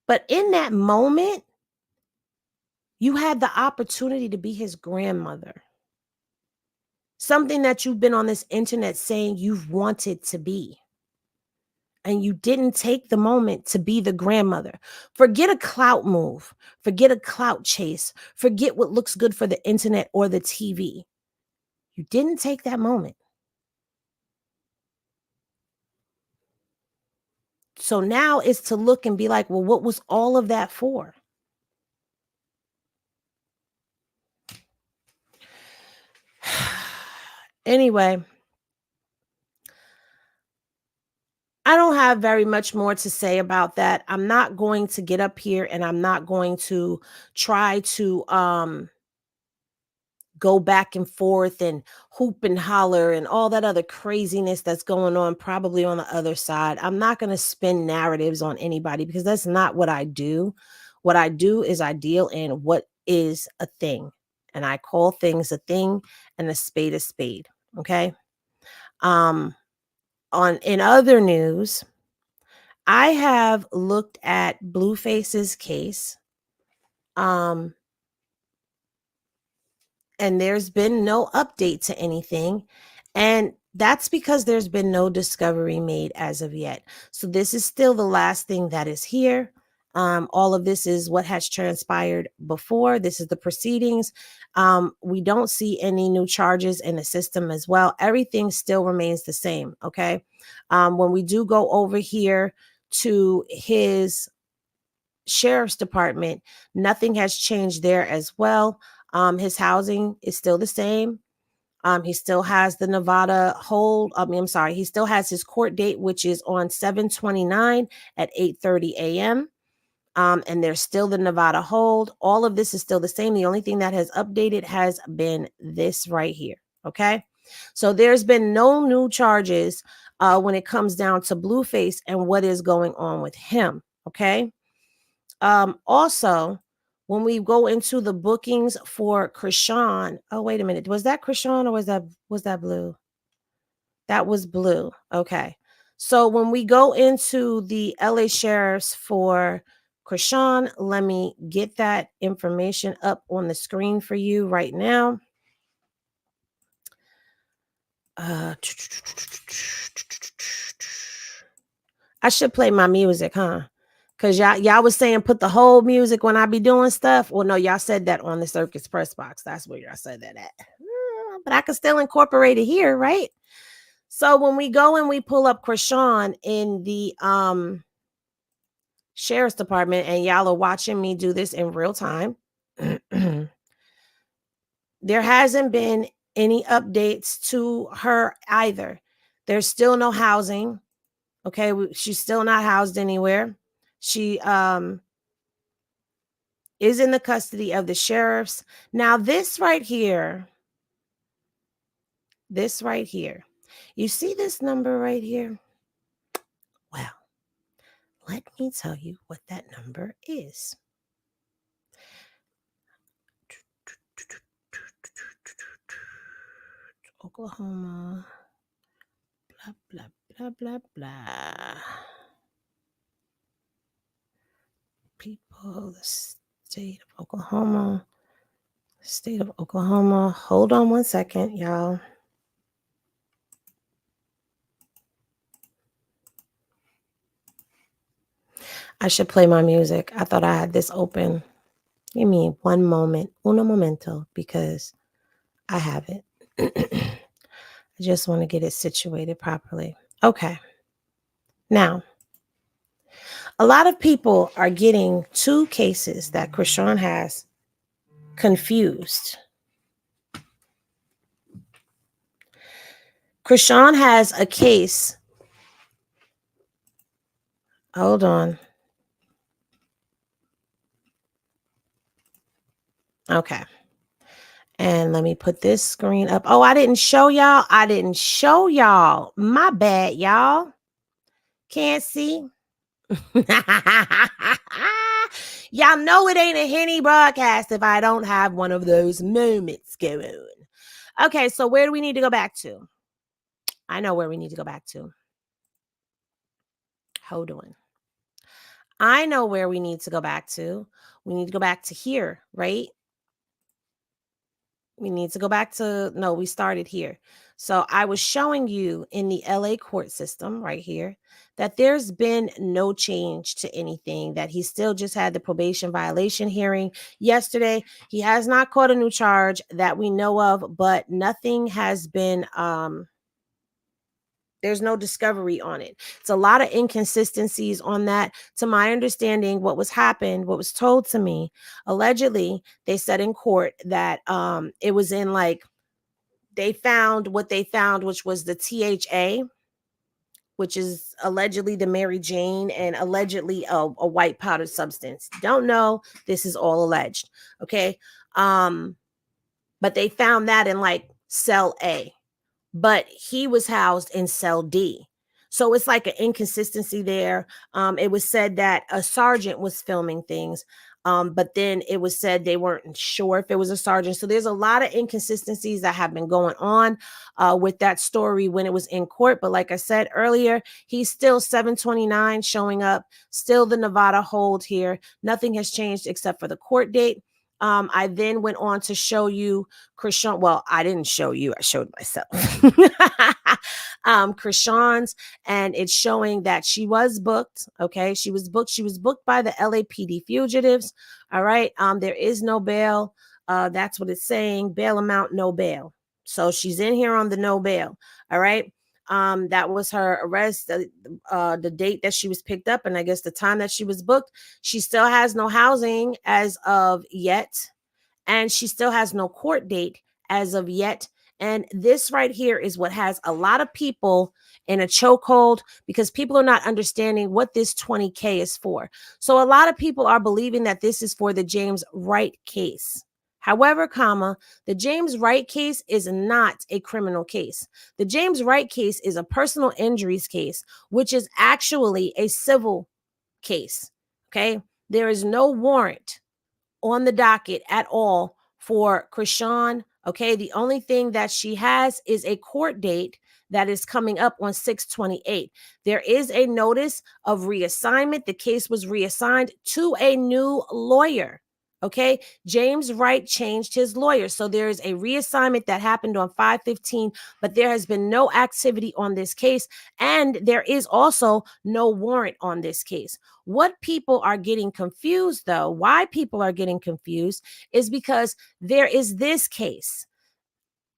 But in that moment, you had the opportunity to be his grandmother. Something that you've been on this internet saying you've wanted to be. And you didn't take the moment to be the grandmother. Forget a clout move. Forget a clout chase. Forget what looks good for the internet or the TV. You didn't take that moment. So now it's to look and be like, well, what was all of that for? Anyway, I don't have very much more to say about that. I'm not going to get up here and I'm not going to try to go back and forth and hoop and holler and all that other craziness that's going on probably on the other side. I'm not going to spin narratives on anybody because that's not what I do. What I do is I deal in what is a thing, and I call things a thing and a spade, okay? In other news, I have looked at Blueface's case. And there's been no update to anything. And that's because there's been no discovery made as of yet. So this is still the last thing that is here. All of this is what has transpired before. This is the proceedings. We don't see any new charges in the system as well. Everything still remains the same. Okay. When we do go over here to his sheriff's department, nothing has changed there as well. His housing is still the same. He still has the Nevada hold. He still has his court date, which is on 7/29 at 8:30 a.m. And there's still the Nevada hold. All of this is still the same. The only thing that has updated has been this right here. Okay. So there's been no new charges when it comes down to Blueface and what is going on with him. Okay. Also, when we go into the bookings for Chrisean, oh, wait a minute. Was that Chrisean or was that Blue? That was Blue. Okay. So when we go into the LA Sheriffs for Chrisean, let me get that information up on the screen for you right now. I should play my music, huh? Because y'all was saying put the whole music when I be doing stuff. Well, no, y'all said that on the Circus Press Box. That's where y'all said that at. but I can still incorporate it here, right? So when we go and we pull up Chrisean in the sheriff's department, and y'all are watching me do this in real time, there hasn't been any updates to her either. There's still no housing. Okay, she's still not housed anywhere. She is in the custody of the sheriffs. Now, this right here, you see this number right here? Well, let me tell you what that number is. Oklahoma, blah, blah, blah, blah, blah. People, the state of Oklahoma. State of Oklahoma. Hold on one second, y'all. I should play my music. I thought I had this open. Give me one moment, uno momento, because I have it. I just want to get it situated properly. Okay. Now, a lot of people are getting two cases that Chrisean has confused. Chrisean has a case. Hold on. Okay. And let me put this screen up. Oh, I didn't show y'all. My bad, y'all. Can't see. Y'all know it ain't a Henny broadcast if I don't have one of those moments going on. Okay, so where do we need to go back to? I know where we need to go back to. Hold on. I know where we need to go back to. We need to go back to here, right? We need to go back to, no, we started here. So I was showing you in the LA court system right here that there's been no change to anything, that he still just had the probation violation hearing yesterday. He has not caught a new charge that we know of, but nothing has been, there's no discovery on it. It's a lot of inconsistencies on that. To my understanding, what was told to me, allegedly, they said in court that it was in like, they found what they found, which was the THA, which is allegedly the Mary Jane and allegedly a white powdered substance. Don't know. This is all alleged. Okay. But they found that in like cell A. But he was housed in cell D. So it's like an inconsistency there. It was said that a sergeant was filming things, but then it was said they weren't sure if it was a sergeant. So there's a lot of inconsistencies that have been going on with that story when it was in court. But like I said earlier, he's still 729 showing up, still the Nevada hold here. Nothing has changed except for the court date. I then went on to show you Chrisean. Well, I didn't show you, I showed myself. Chrisean's, and it's showing that she was booked. Okay, she was booked by the LAPD fugitives. All right. There is no bail. That's what it's saying. Bail amount, no bail. So she's in here on the no bail. All right. That was her arrest, the date that she was picked up, and I guess the time that she was booked. She still has no housing as of yet, and she still has no court date as of yet. And this right here is what has a lot of people in a chokehold, because people are not understanding what this 20K is for. So a lot of people are believing that this is for the James Wright case. However, the James Wright case is not a criminal case. The James Wright case is a personal injuries case, which is actually a civil case. Okay. There is no warrant on the docket at all for Chrisean. Okay. The only thing that she has is a court date that is coming up on 6/28. There is a notice of reassignment. The case was reassigned to a new lawyer. Okay, James Wright changed his lawyer. So there is a reassignment that happened on 5/15, but there has been no activity on this case. And there is also no warrant on this case. What people are getting confused, though, why people are getting confused is because there is this case.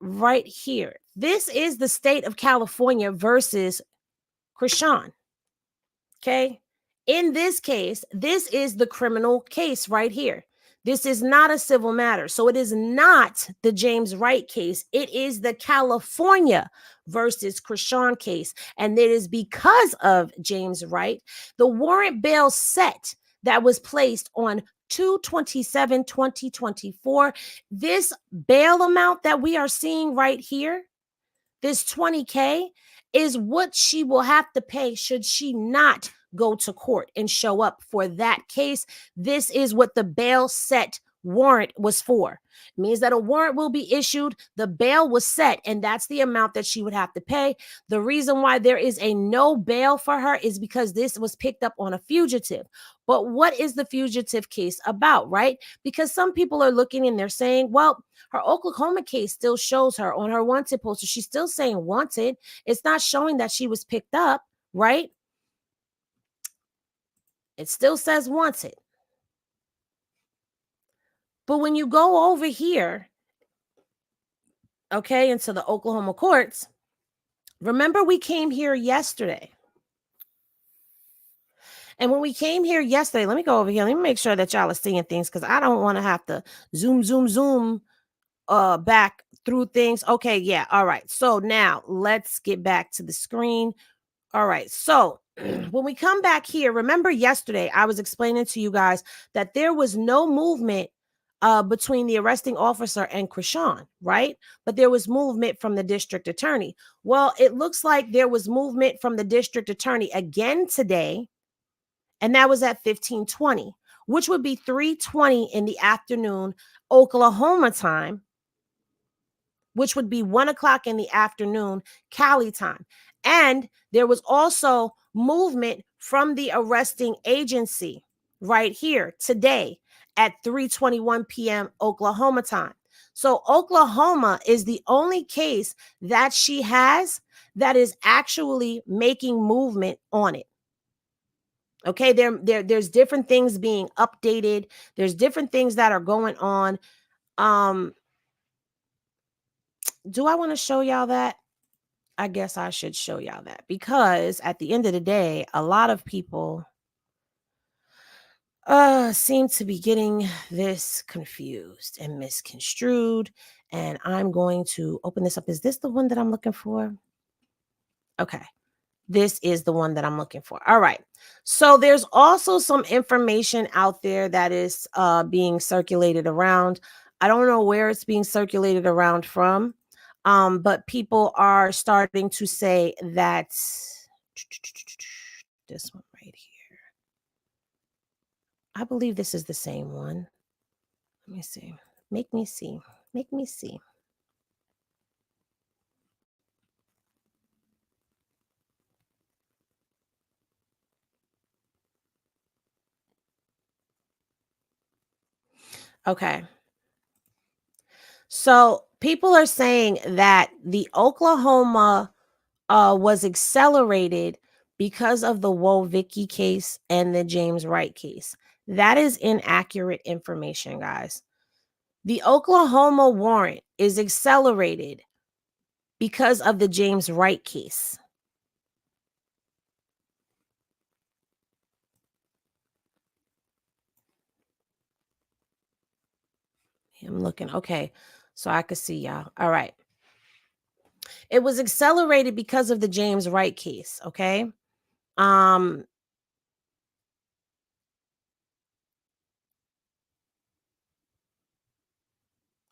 right here. This is the state of California versus Chrisean. Okay. In this case, this is the criminal case right here. This is not a civil matter. So it is not the James Wright case. It is the California versus Chrisean case. And it is because of James Wright, the warrant bail set that was placed on 2/27/2024. This bail amount that we are seeing right here, this 20K, is what she will have to pay should she not go to court and show up for that case. This is what the bail set warrant was for. It means that a warrant will be issued, the bail was set, and that's the amount that she would have to pay. The reason why there is a no bail for her is because this was picked up on a fugitive. But what is the fugitive case about, right? Because some people are looking and they're saying, well, her Oklahoma case still shows her on her wanted poster. She's still saying wanted. It's not showing that she was picked up, right? It still says wanted. But when you go over here, okay, into the Oklahoma courts, remember we came here yesterday. And when we came here yesterday, let me go over here. Let me make sure that y'all are seeing things because I don't want to have to zoom back through things. Okay, yeah. All right. So now let's get back to the screen. All right. So when we come back here, remember yesterday I was explaining to you guys that there was no movement between the arresting officer and Chrisean, right? But there was movement from the district attorney. Well, it looks like there was movement from the district attorney again today, and that was at 15:20, which would be 3:20 in the afternoon, Oklahoma time, which would be 1 o'clock in the afternoon, Cali time. And there was also movement from the arresting agency right here today at 3:21 p.m. Oklahoma time. So Oklahoma is the only case that she has that is actually making movement on it. Okay, there's different things being updated. There's different things that are going on. Do I want to show y'all that? I guess I should show y'all that because at the end of the day, a lot of people seem to be getting this confused and misconstrued. And I'm going to open this up. Is this the one that I'm looking for? Okay. This is the one that I'm looking for. All right. So there's also some information out there that is being circulated around. I don't know where it's being circulated around from. But people are starting to say that this one right here, I believe this is the same one. Let me see. Make me see. Make me see. Okay. So people are saying that the Oklahoma was accelerated because of the IYKYK case and the James Wright case. That is inaccurate information, guys. The Oklahoma warrant is accelerated because of the James Wright case. I'm looking. Okay. So I could see y'all. All right. It was accelerated because of the James Wright case. Okay.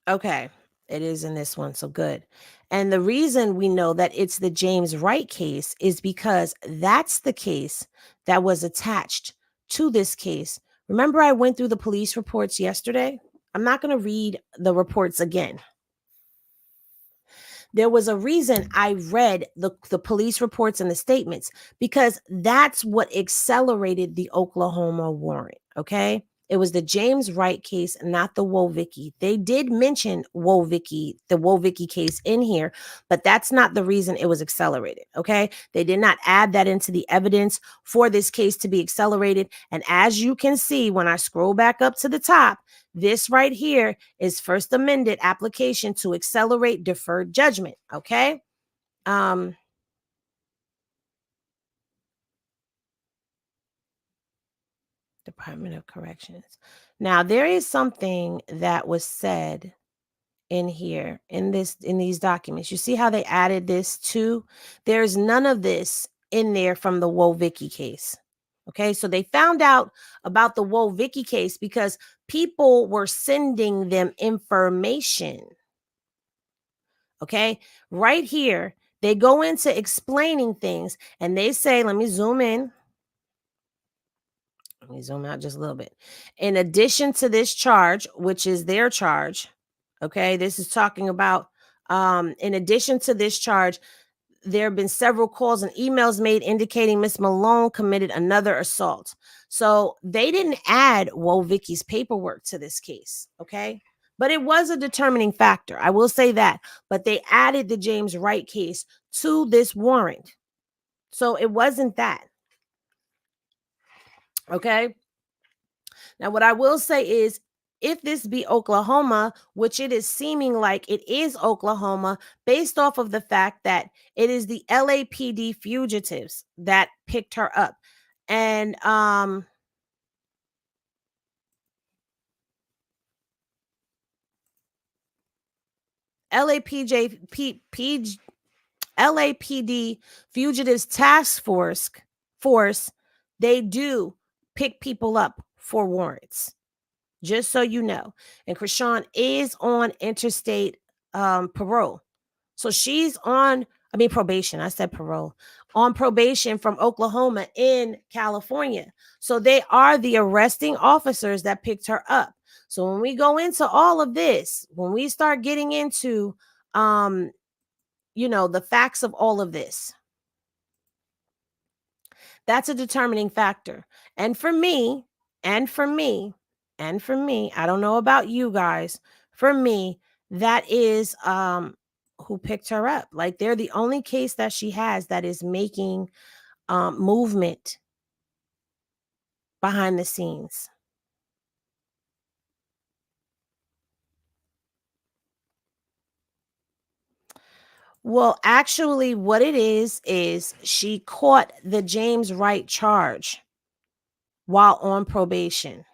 Okay. It is in this one. So good. And the reason we know that it's the James Wright case is because that's the case that was attached to this case. Remember, I went through the police reports yesterday. I'm not going to read the reports again. There was a reason I read the police reports and the statements because that's what accelerated the Oklahoma warrant. Okay. It was the James Wright case, not the IYKYK. They did mention IYKYK, the IYKYK case in here, but that's not the reason it was accelerated. Okay. They did not add that into the evidence for this case to be accelerated. And as you can see, when I scroll back up to the top, this right here is first amended application to accelerate deferred judgment. Okay. Department of Corrections. Now, there is something that was said in here in these documents. You see how they added this too? There's none of this in there from the IYKYK case. Okay, so they found out about the IYKYK case because people were sending them information. Okay, right here, they go into explaining things and they say, let me zoom in. Let me zoom out just a little bit. In addition to this charge, which is their charge, okay, this is talking about, in addition to this charge, there have been several calls and emails made indicating Miss Malone committed another assault. So they didn't add IYKYK's paperwork to this case, okay? But it was a determining factor. I will say that. But they added the James Wright case to this warrant. So it wasn't that. Okay. Now, what I will say is, if this be Oklahoma, which it is seeming like it is Oklahoma, based off of the fact that it is the LAPD fugitives that picked her up. And LAPD Fugitives Task Force, they do pick people up for warrants. Just so you know. And Chrisean is on interstate parole. So she's on, probation. I said parole. On probation from Oklahoma in California. So they are the arresting officers that picked her up. So when we go into all of this, when we start getting into the facts of all of this, that's a determining factor. And for me, I don't know about you guys, for me, that is who picked her up. Like, they're the only case that she has that is making movement behind the scenes. Well, actually, what it is she caught the James Wright charge while on probation.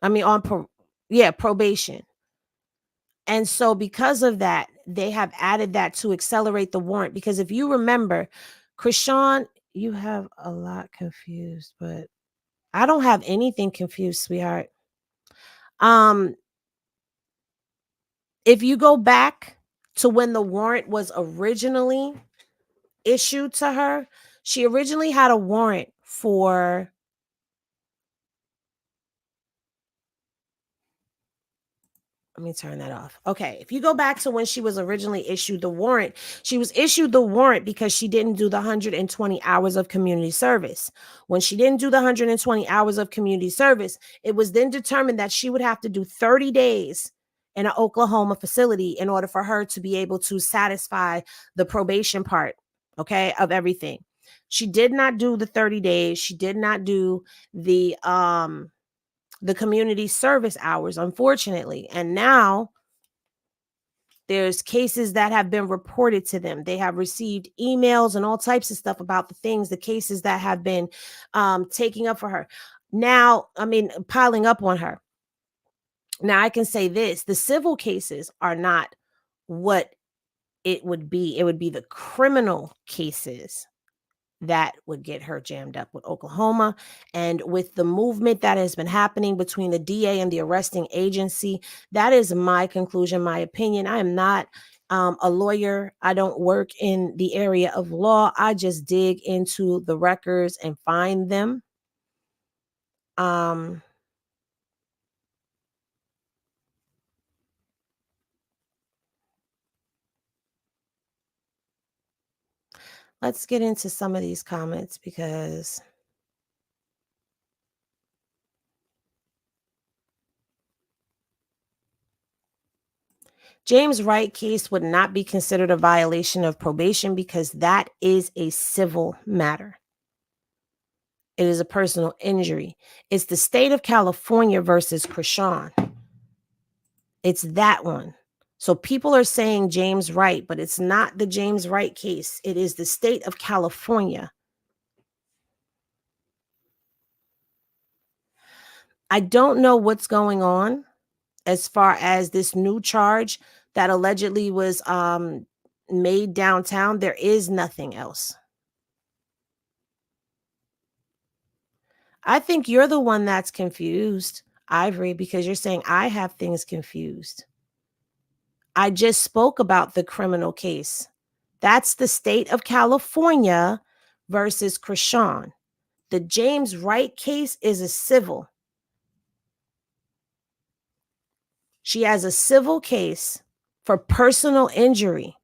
Probation. And so because of that, they have added that to accelerate the warrant. Because if you remember, Chrisean, you have a lot confused, but I don't have anything confused, sweetheart. If you go back to when the warrant was originally issued to her, she originally had a warrant for, let me turn that off. Okay. If you go back to when she was originally issued the warrant, she was issued the warrant because she didn't do the 120 hours of community service. When she didn't do the 120 hours of community service, it was then determined that she would have to do 30 days in an Oklahoma facility in order for her to be able to satisfy the probation part, okay, of everything. She did not do the 30 days. She did not do the community service hours, unfortunately. And now there's cases that have been reported to them. They have received emails and all types of stuff about the cases that have been taking up for her. Now, piling up on her. Now, I can say this, the civil cases are not what it would be. It would be the criminal cases that would get her jammed up with Oklahoma. And with the movement that has been happening between the DA and the arresting agency, that is my conclusion, my opinion. I am not a lawyer. I don't work in the area of law. I just dig into the records and find them. Let's get into some of these comments because James Wright case would not be considered a violation of probation because that is a civil matter. It is a personal injury. It's the state of California versus Chrisean. It's that one. So people are saying James Wright, but it's not the James Wright case. It is the state of California. I don't know what's going on as far as this new charge that allegedly was made downtown. There is nothing else. I think you're the one that's confused, Ivory, because you're saying I have things confused. I just spoke about the criminal case. That's the state of California versus Chrisean. The James Wright case is a civil. She has a civil case for personal injury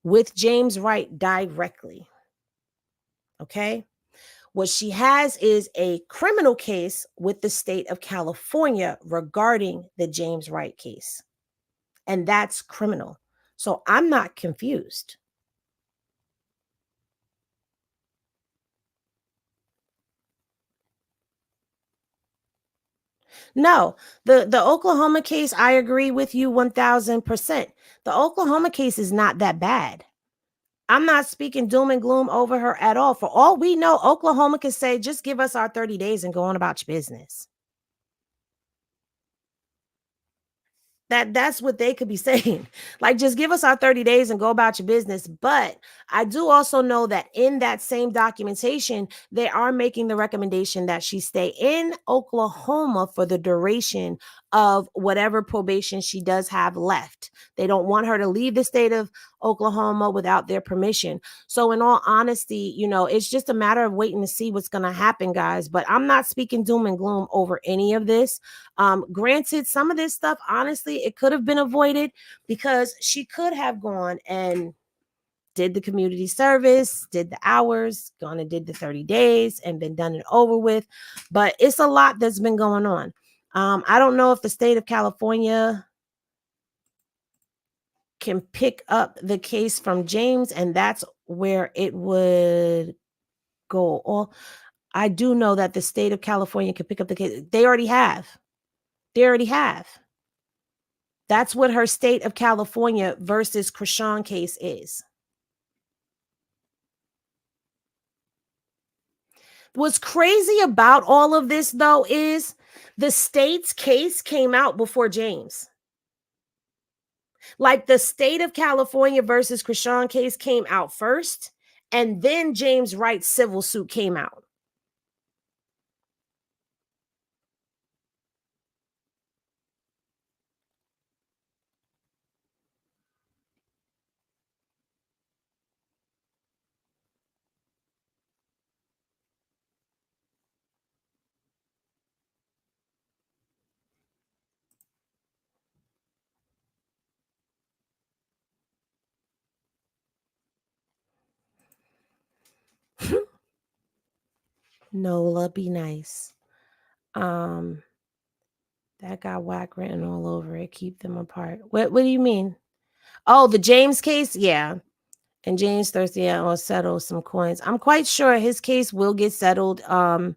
with James Wright directly. Okay? What she has is a criminal case with the state of California regarding the James Wright case. And that's criminal. So I'm not confused. No, the Oklahoma case, I agree with you 1000%. The Oklahoma case is not that bad. I'm not speaking doom and gloom over her at all. For all we know, Oklahoma can say, just give us our 30 days and go on about your business. That's what they could be saying. Like, just give us our 30 days and go about your business. But I do also know that in that same documentation, they are making the recommendation that she stay in Oklahoma for the duration of whatever probation she does have left. They don't want her to leave the state of Oklahoma without their permission. So in all honesty, it's just a matter of waiting to see what's going to happen, guys. But I'm not speaking doom and gloom over any of this. Granted, some of this stuff, honestly, it could have been avoided because she could have gone and did the community service, did the hours, gone and did the 30 days and been done and over with. But it's a lot that's been going on. I don't know if the state of California can pick up the case from James, and that's where it would go. Or I do know that the state of California can pick up the case. They already have. That's what her state of California versus Chrisean case is. What's crazy about all of this, though, is the state's case came out before James. Like, the state of California versus Chrisean case came out first, and then James Wright's civil suit came out. Nola, be nice. That got whack written all over it. Keep them apart. What do you mean? Oh, the James case? Yeah. And James thirsty will settle some coins. I'm quite sure his case will get settled. I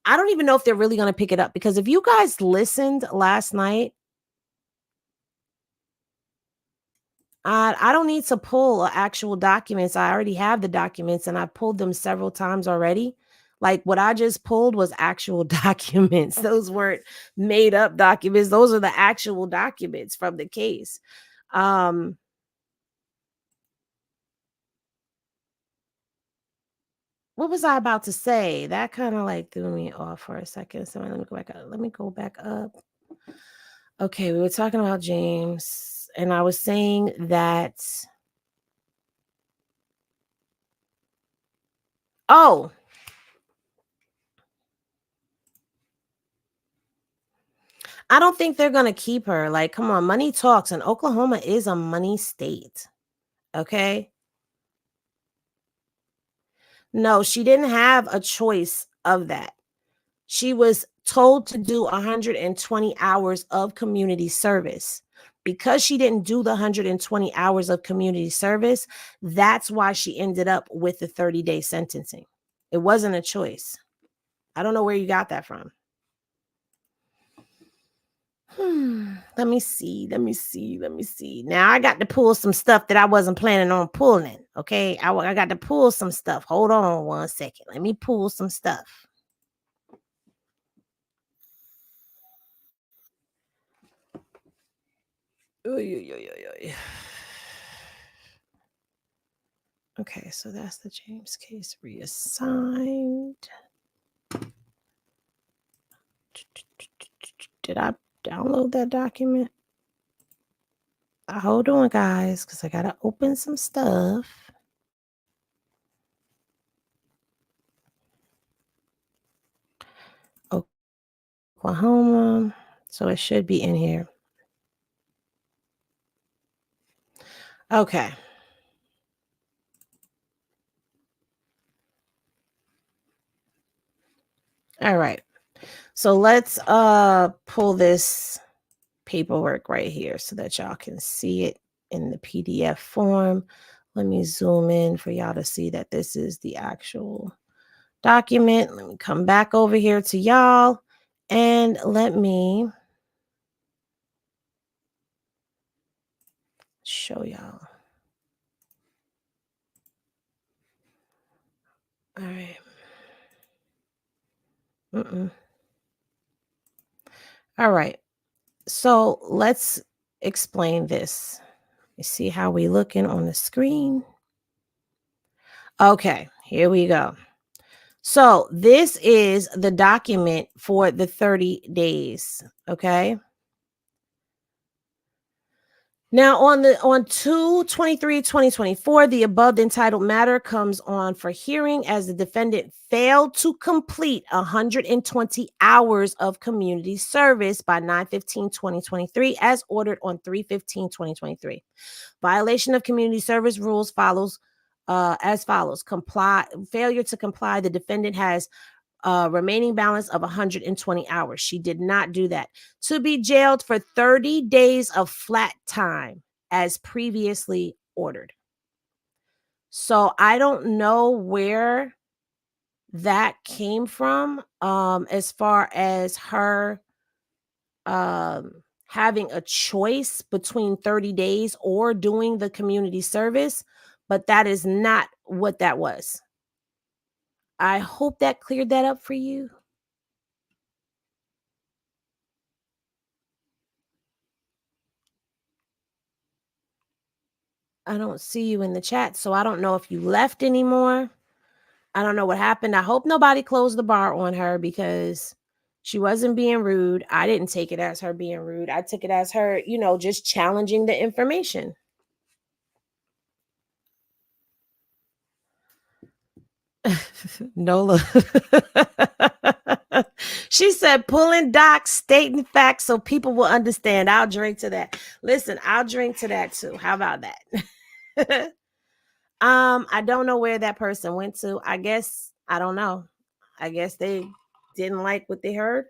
don't even know if they're really going to pick it up, because if you guys listened last night, I don't need to pull actual documents. I already have the documents and I pulled them several times already. Like, what I just pulled was actual documents. Those weren't made up documents. Those are the actual documents from the case. What was I about to say? That kind of like threw me off for a second. So let me go back up. Okay, we were talking about James, and I was saying that. Oh, I don't think they're going to keep her. Like, come on, money talks, and Oklahoma is a money state. Okay. No, she didn't have a choice of that. She was told to do 120 hours of community service. because she didn't do the 120 hours of community service, that's why she ended up with the 30-day sentencing. It wasn't a choice. I don't know where you got that from. Let me see. Now I got to pull some stuff that I wasn't planning on pulling. Okay. I got to pull some stuff. Hold on 1 second. Let me pull some stuff. Okay, so that's the James case reassigned. Did I download that document? Hold on, guys, because I got to open some stuff. Oklahoma. So it should be in here. Okay. All right. So let's pull this paperwork right here so that y'all can see it in the PDF form. Let me zoom in for y'all to see that this is the actual document. Let me come back over here to y'all and let me show y'all. All right. All right. So let's explain this. You see how we looking on the screen? Okay, here we go. So this is the document for the 30 days. Okay. Now on 2/23/2024, the above entitled matter comes on for hearing as the defendant failed to complete 120 hours of community service by 9/15/2023 as ordered on 3/15/2023. Violation of community service rules follows as follows. Failure to comply. The defendant has remaining balance of 120 hours. She did not do that. To be jailed for 30 days of flat time as previously ordered. So I don't know where that came from as far as her having a choice between 30 days or doing the community service, but that is not what that was. I hope that cleared that up for you. I don't see you in the chat, so I don't know if you left anymore. I don't know what happened. I hope nobody closed the bar on her because she wasn't being rude. I didn't take it as her being rude. I took it as her, just challenging the information. Nola. She said, pulling docs, stating facts so people will understand. I'll drink to that. Listen, I'll drink to that too. How about that? I don't know where that person went to. I guess, I don't know. I guess they didn't like what they heard.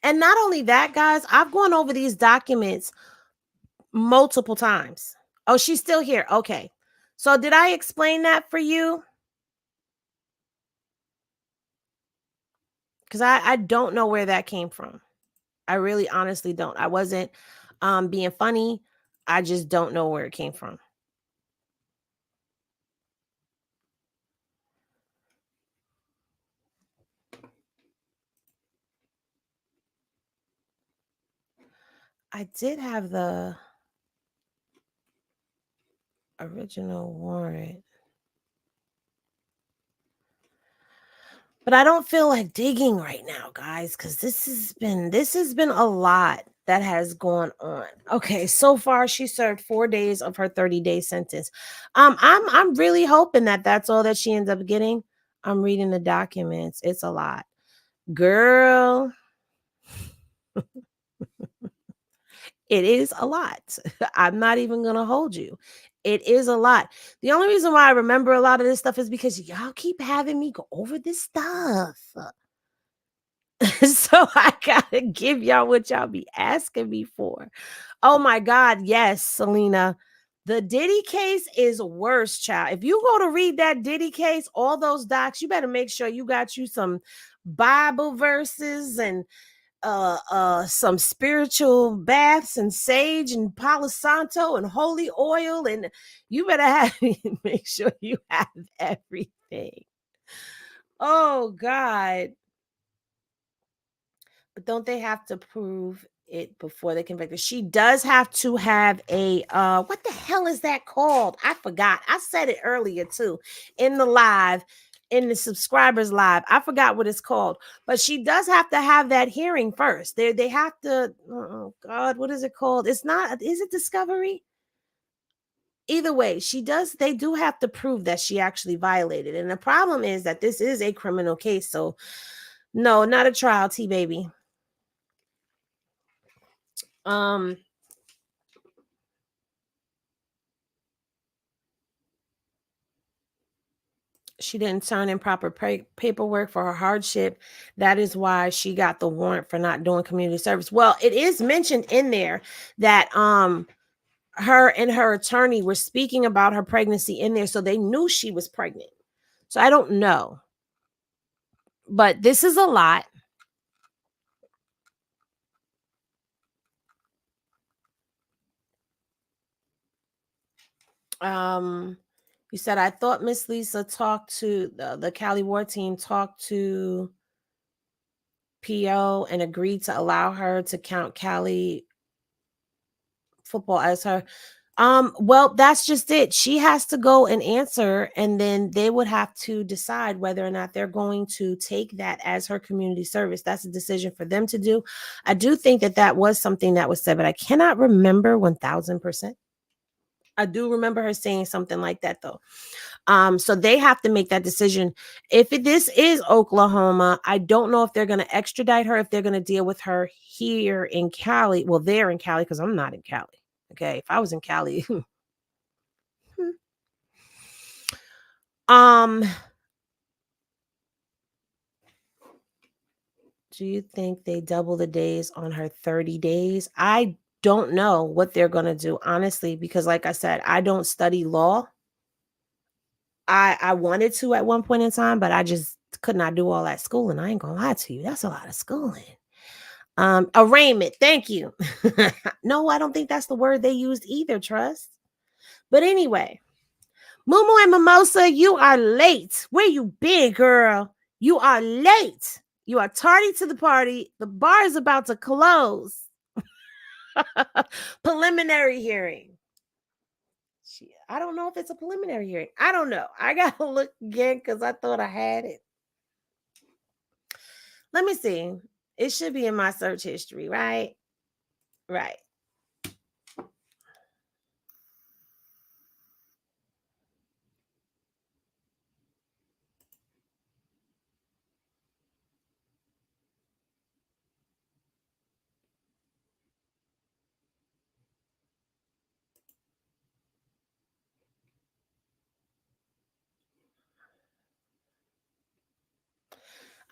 And not only that, guys, I've gone over these documents multiple times. Oh, she's still here. Okay. So did I explain that for you? Because I don't know where that came from. I really honestly don't. I wasn't being funny. I just don't know where it came from. I did have the original warrant. But I don't feel like digging right now, guys, because this has been a lot that has gone on. Okay, so far she served 4 days of her 30-day sentence. I'm really hoping that that's all that she ends up getting. I'm reading the documents. It's a lot, girl. It is a lot. I'm not even gonna hold you. It is a lot. The only reason why I remember a lot of this stuff is because y'all keep having me go over this stuff. So I gotta give y'all what y'all be asking me for. Oh my God, yes, Selena. The Diddy case is worse, child. If you go to read that Diddy case, all those docs, you better make sure you got you some Bible verses and some spiritual baths and sage and Palo Santo and holy oil, and you better have make sure you have everything. Oh God. But don't they have to prove it before they convict her? She does have to have a what the hell is that called? I forgot. I said it earlier too in the live, in the subscribers live. I forgot what it's called, but she does have to have that hearing first. They have to, oh God, what is it called? It's not, is it discovery? Either way, they do have to prove that she actually violated. And the problem is that this is a criminal case. So no, not a trial, T baby. She didn't turn in proper paperwork for her hardship. That is why she got the warrant for not doing community service. Well, it is mentioned in there that her and her attorney were speaking about her pregnancy in there, so they knew she was pregnant. So I don't know, but this is a lot. You said, I thought Miss Lisa talked to the Cali War team, talked to PO and agreed to allow her to count Cali football as her. Well, that's just it. She has to go and answer, and then they would have to decide whether or not they're going to take that as her community service. That's a decision for them to do. I do think that was something that was said, but I cannot remember 1000%. I do remember her saying something like that though. So they have to make that decision. If this is Oklahoma, I don't know if they're going to extradite her, if they're going to deal with her here in Cali. Well, they're in Cali because I'm not in Cali. Okay, if I was in Cali. Do you think they double the days on her 30 days? I don't know what they're going to do, honestly, because like I said, I don't study law. I wanted to at one point in time, but I just could not do all that schooling. I ain't gonna lie to you. That's a lot of schooling. Arraignment. Thank you. No, I don't think that's the word they used either, trust. But anyway, Mumu and Mimosa, you are late. Where you been, girl? You are late. You are tardy to the party. The bar is about to close. Preliminary hearing. I don't know if it's a preliminary hearing. I don't know. I gotta look again because I thought I had it. Let me see. It should be in my search history, right? Right.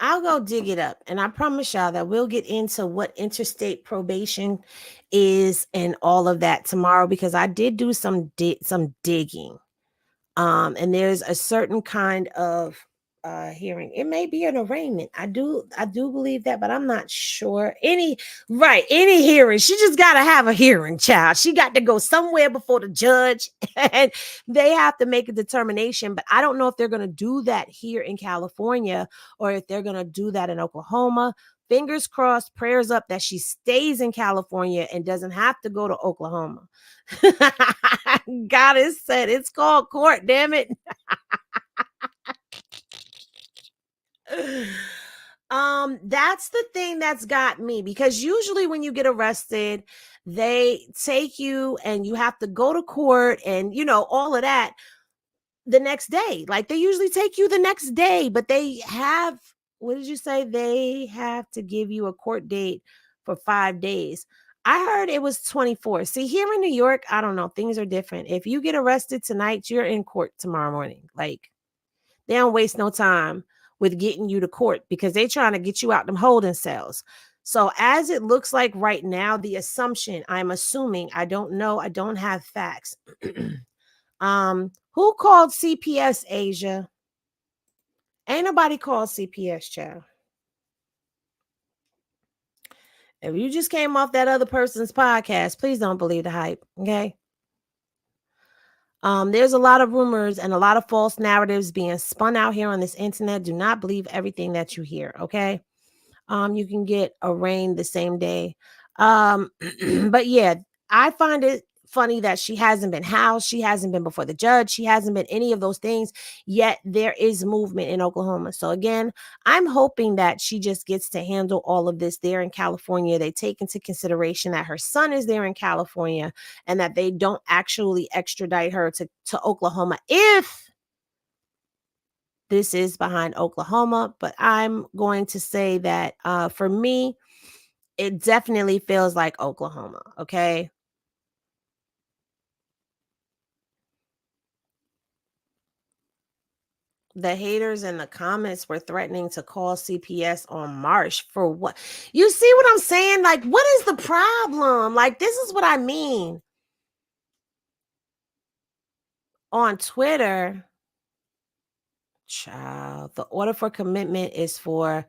I'll go dig it up, and I promise y'all that we'll get into what interstate probation is and all of that tomorrow, because I did do some digging. And there's a certain kind of hearing. It may be an arraignment. I do believe that, but I'm not sure. Any hearing. She just got to have a hearing, child. She got to go somewhere before the judge, and they have to make a determination. But I don't know if they're going to do that here in California or if they're going to do that in Oklahoma. Fingers crossed, prayers up that she stays in California and doesn't have to go to Oklahoma. God is said it's called court, damn it. That's the thing that's got me, because usually when you get arrested, they take you and you have to go to court and all of that the next day. Like they usually take you the next day, but they have, what did you say? They have to give you a court date for 5 days. I heard it was 24. See, here in New York, I don't know. Things are different. If you get arrested tonight, you're in court tomorrow morning. Like, they don't waste no time with getting you to court because they're trying to get you out them holding cells. So as it looks like right now, the assumption, I'm assuming, I don't know, I don't have facts. Who called CPS, Asia? Ain't nobody called CPS, child. If you just came off that other person's podcast, please don't believe the hype, okay? There's a lot of rumors and a lot of false narratives being spun out here on this internet. Do not believe everything that you hear, okay? You can get arraigned the same day. But yeah, I find it funny that she hasn't been housed, she hasn't been before the judge, she hasn't been any of those things, yet there is movement in Oklahoma. So again, I'm hoping that she just gets to handle all of this there in California. They take into consideration that her son is there in California and that they don't actually extradite her to Oklahoma if this is behind Oklahoma. But I'm going to say that for me, it definitely feels like Oklahoma, okay? The haters in the comments were threatening to call CPS on Marsh for what? You see what I'm saying? Like, what is the problem? Like, this is what I mean. On Twitter, child, the order for commitment is for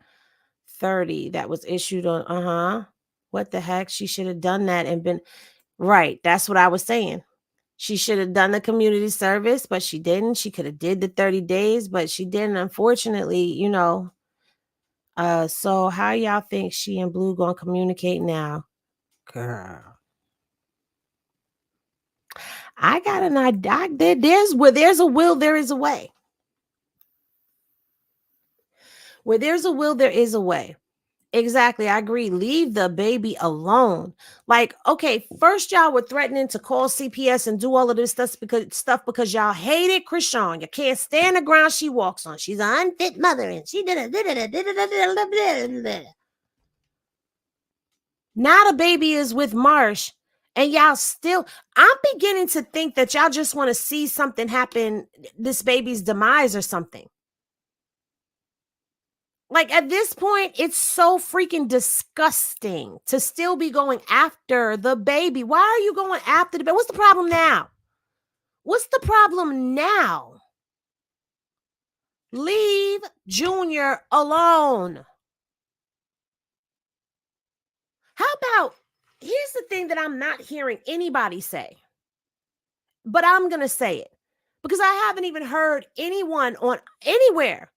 30 that was issued on, what the heck? She should have done that and been right. That's what I was saying. She should have done the community service, but she didn't. She could have did the 30 days, but she didn't, unfortunately, So how y'all think she and Blue gonna communicate now? Girl. I got an idea. There's where there's a will, there is a way. Where there's a will, there is a way. Exactly. I agree. Leave the baby alone. Like, okay, first y'all were threatening to call CPS and do all of this stuff because y'all hated Chrisean. You can't stand the ground she walks on. She's an unfit mother and she did it. Now the baby is with Marsh. And y'all still, I'm beginning to think that y'all just want to see something happen, this baby's demise or something. Like at this point, it's so freaking disgusting to still be going after the baby. Why are you going after the baby? What's the problem now? What's the problem now? Leave Junior alone. How about, here's the thing that I'm not hearing anybody say, but I'm going to say it because I haven't even heard anyone on anywhere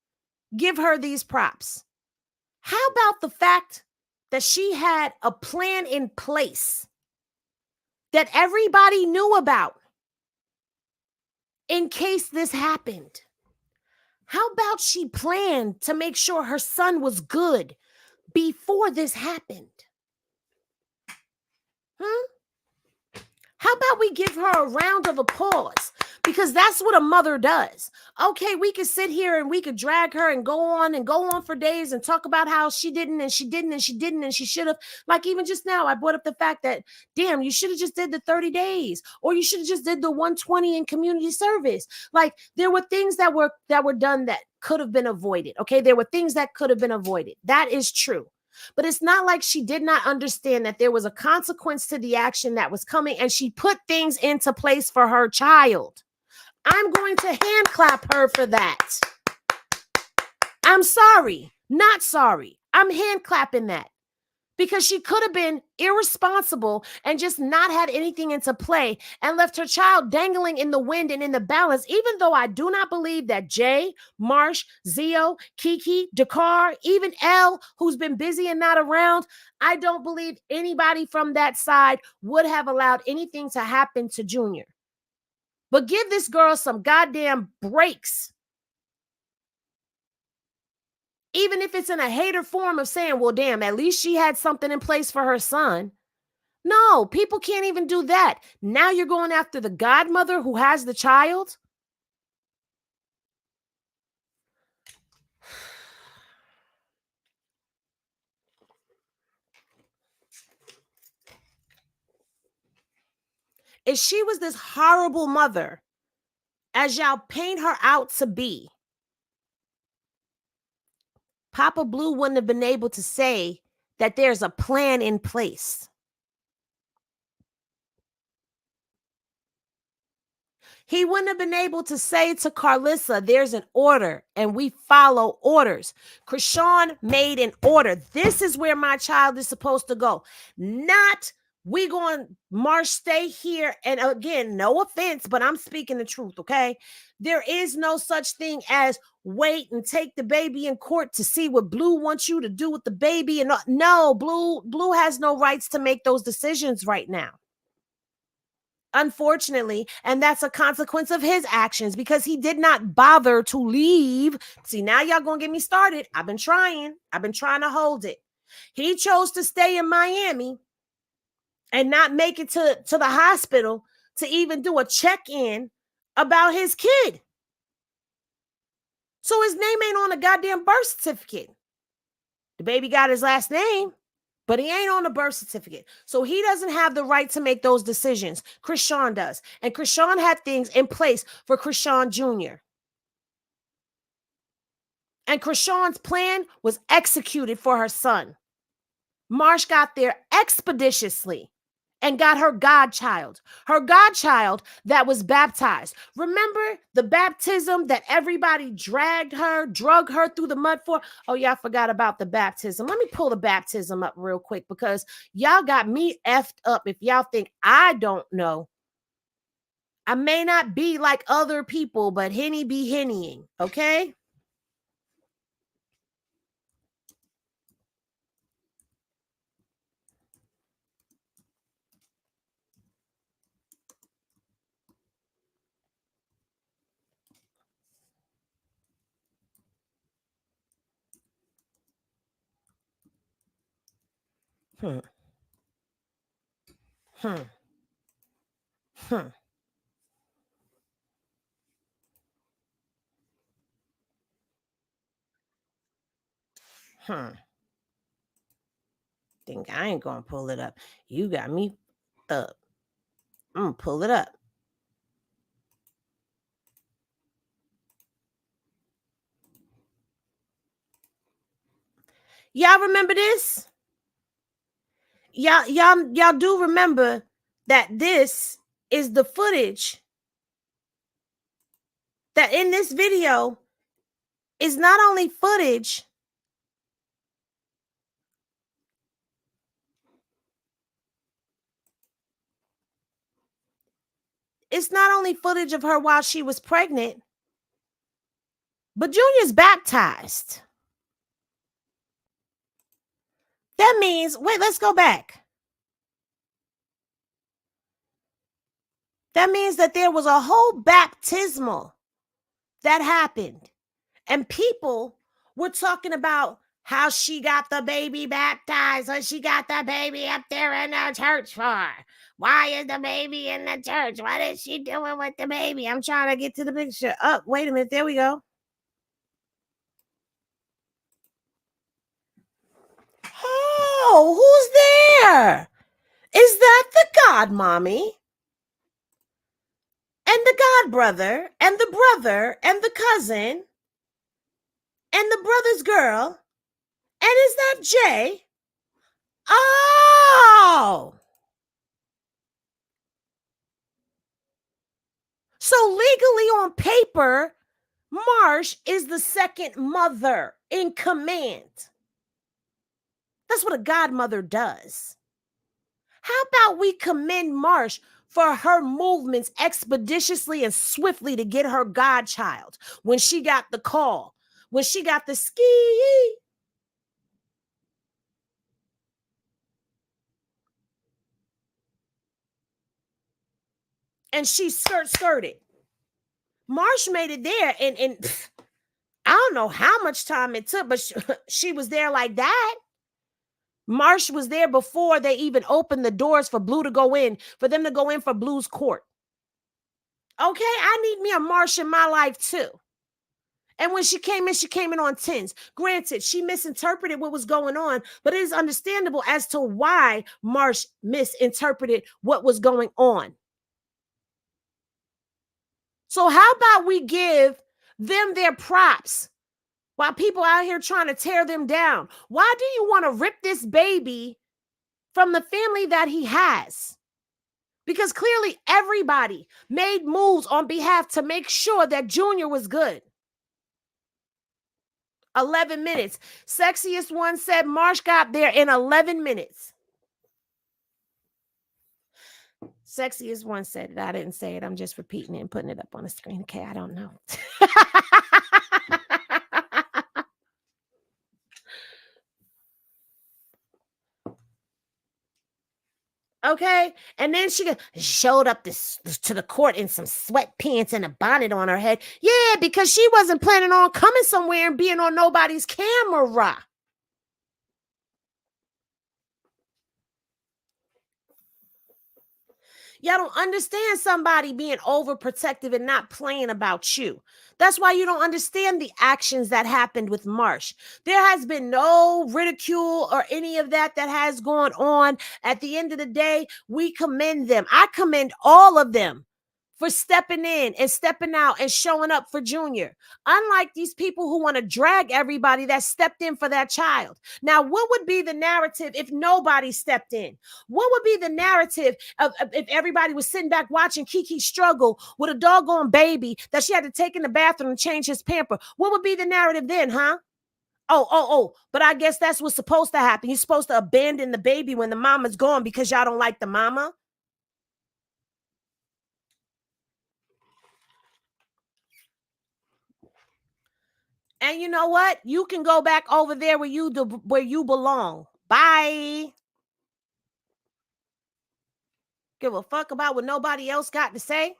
give her these props. How about the fact that she had a plan in place that everybody knew about in case this happened? How about she planned to make sure her son was good before this happened? How about we give her a round of applause? Because that's what a mother does. Okay, we could sit here and we could drag her and go on for days and talk about how she didn't and she didn't and she didn't and she should have. Like even just now, I brought up the fact that, damn, you should have just did the 30 days or you should have just did the 120 in community service. Like there were things that were done that could have been avoided. Okay, there were things that could have been avoided. That is true. But it's not like she did not understand that there was a consequence to the action that was coming and she put things into place for her child. I'm going to hand clap her for that. I'm sorry, not sorry. I'm hand clapping that because she could have been irresponsible and just not had anything into play and left her child dangling in the wind and in the balance, even though I do not believe that Jay, Marsh, Zio, Kiki, Dakar, even Elle, who's been busy and not around, I don't believe anybody from that side would have allowed anything to happen to Junior. But give this girl some goddamn breaks. Even if it's in a hater form of saying, well, damn, at least she had something in place for her son. No, people can't even do that. Now you're going after the godmother who has the child. if she was this horrible mother, as y'all paint her out to be, Papa Blue wouldn't have been able to say that there's a plan in place. He wouldn't have been able to say to Carlissa, there's an order and we follow orders. Chrisean made an order. This is where my child is supposed to go. Not, we going, Marsh, stay here. And again, no offense, but I'm speaking the truth, okay? There is no such thing as wait and take the baby in court to see what Blue wants you to do with the baby. And no, Blue has no rights to make those decisions right now. Unfortunately, and that's a consequence of his actions because he did not bother to leave. See, now y'all gonna get me started. I've been trying to hold it. He chose to stay in Miami and not make it to the hospital to even do a check-in about his kid. So his name ain't on a goddamn birth certificate. The baby got his last name, but he ain't on the birth certificate. So he doesn't have the right to make those decisions. Chrisean does. And Chrisean had things in place for Chrisean Jr. And Chrisean's plan was executed for her son. Marsh got there expeditiously and got her godchild that was baptized. Remember the baptism that everybody drug her through the mud for? Oh, y'all forgot about the baptism. Let me pull the baptism up real quick because y'all got me effed up if y'all think I don't know. I may not be like other people, but Henny be hennying, okay? Hmm. Hmm. Hmm. Hmm. Think I ain't gonna pull it up. You got me up. I'm gonna pull it up. Y'all remember this? Y'all do remember that this is the footage that in this video is not only footage of her while she was pregnant, but Junior's baptized. That means, wait, let's go back. That means that there was a whole baptismal that happened. And people were talking about how she got the baby baptized or she got the baby up there in the church for. Why is the baby in the church? What is she doing with the baby? I'm trying to get to the picture. Oh, wait a minute. There we go. Oh, who's there? Is that the godmommy? And the godbrother? And the brother? And the cousin? And the brother's girl? And is that Jay? Oh! So legally on paper, Marsh is the second mother in command. That's what a godmother does. How about we commend Marsh for her movements expeditiously and swiftly to get her godchild when she got the call, when she got the ski. And she skirted. Marsh made it there and I don't know how much time it took, but she was there like that. Marsh was there before they even opened the doors for Blue to go in, for them to go in for Blue's court. Okay, I need me a Marsh in my life too. And when she came in on 10s. Granted, she misinterpreted what was going on, but it is understandable as to why Marsh misinterpreted what was going on. So how about we give them their props while people out here trying to tear them down? Why do you want to rip this baby from the family that he has? Because clearly everybody made moves on behalf to make sure that Junior was good. 11 minutes. Sexiest one said Marsh got there in 11 minutes. Sexiest one said it. I didn't say it. I'm just repeating it and putting it up on the screen. Okay, I don't know. Okay, and then she showed up to the court in some sweatpants and a bonnet on her head. Yeah, because she wasn't planning on coming somewhere and being on nobody's camera. Y'all don't understand somebody being overprotective and not playing about you. That's why you don't understand the actions that happened with Marsh. There has been no ridicule or any of that has gone on. At the end of the day, we commend them. I commend all of them for stepping in and stepping out and showing up for Junior. Unlike these people who want to drag everybody that stepped in for that child. Now, what would be the narrative if nobody stepped in? What would be the narrative of if everybody was sitting back watching Kiki struggle with a doggone baby that she had to take in the bathroom and change his pamper? What would be the narrative then, huh? But I guess that's what's supposed to happen. You're supposed to abandon the baby when the mama's gone because y'all don't like the mama. And you know what? You can go back over there where you belong. Bye. Give a fuck about what nobody else got to say.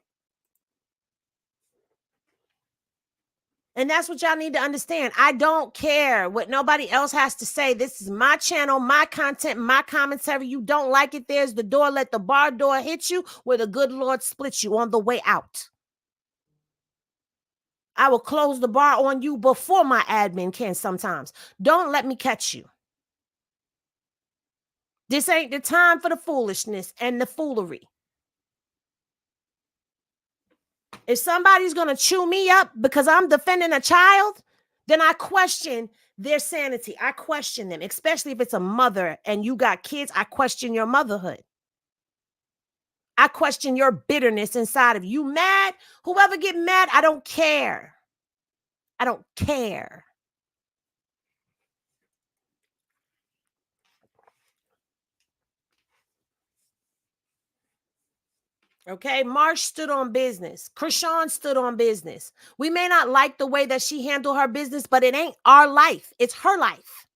And that's what y'all need to understand. I don't care what nobody else has to say. This is my channel, my content, my commentary. You don't like it, there's the door. Let the bar door hit you where the good Lord splits you on the way out. I will close the bar on you before my admin can sometimes. Don't let me catch you. This ain't the time for the foolishness and the foolery. If somebody's going to chew me up because I'm defending a child, then I question their sanity. I question them, especially if it's a mother and you got kids. I question your motherhood. I question your bitterness inside of you. Mad? Whoever get mad, I don't care. I don't care. Okay, Marsh stood on business. Chrisean stood on business. We may not like the way that she handled her business, but it ain't our life. It's her life.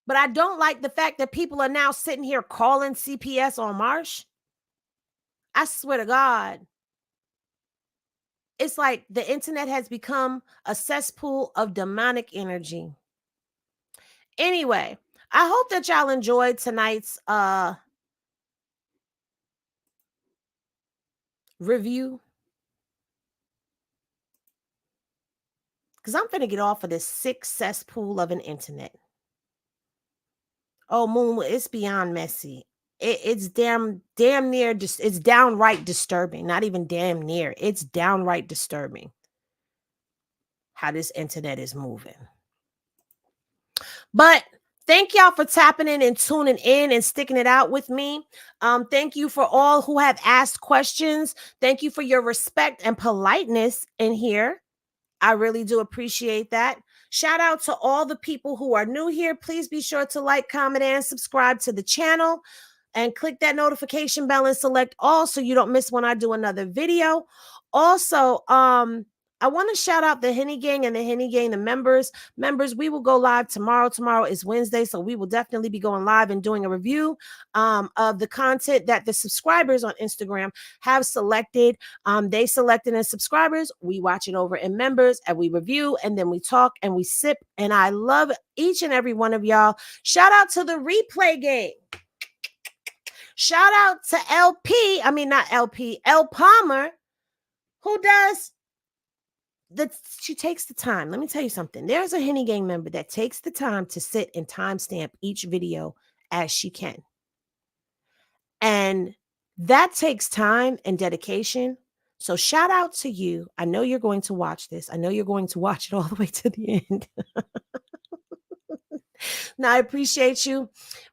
But I don't like the fact that people are now sitting here calling CPS on Marsh. I swear to God. It's like the internet has become a cesspool of demonic energy. Anyway, I hope that y'all enjoyed tonight's review. Because I'm finna get off of this sick cesspool of an internet. Oh, Moon, it's beyond messy. It's damn near, it's downright disturbing. Not even damn near. It's downright disturbing how this internet is moving. But thank y'all for tapping in and tuning in and sticking it out with me. Thank you for all who have asked questions. Thank you for your respect and politeness in here. I really do appreciate that. Shout out to all the people who are new here. Please be sure to like, comment, and subscribe to the channel. And click that notification bell and select all so you don't miss when I do another video. Also, I want to shout out the Henny Gang and the Henny Gang, the members. Members, we will go live tomorrow. Tomorrow is Wednesday, so we will definitely be going live and doing a review of the content that the subscribers on Instagram have selected. They selected as subscribers. We watch it over in members, and we review, and then we talk, and we sip. And I love each and every one of y'all. Shout out to the replay game. Shout out to L Palmer, who does she takes the time. Let me tell you something. There's a Henny Gang member that takes the time to sit and timestamp each video as she can. And That takes time and dedication. So shout out to you. I know you're going to watch this. I know you're going to watch it all the way to the end. Now, I appreciate you.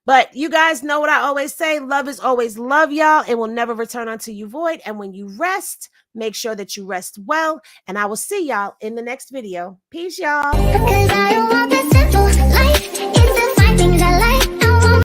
But you guys know what I always say. Love is always love, y'all. It will never return unto you void. And when you rest, make sure that you rest well. And I will see y'all in the next video. Peace, y'all. Because I don't want that simple life. It's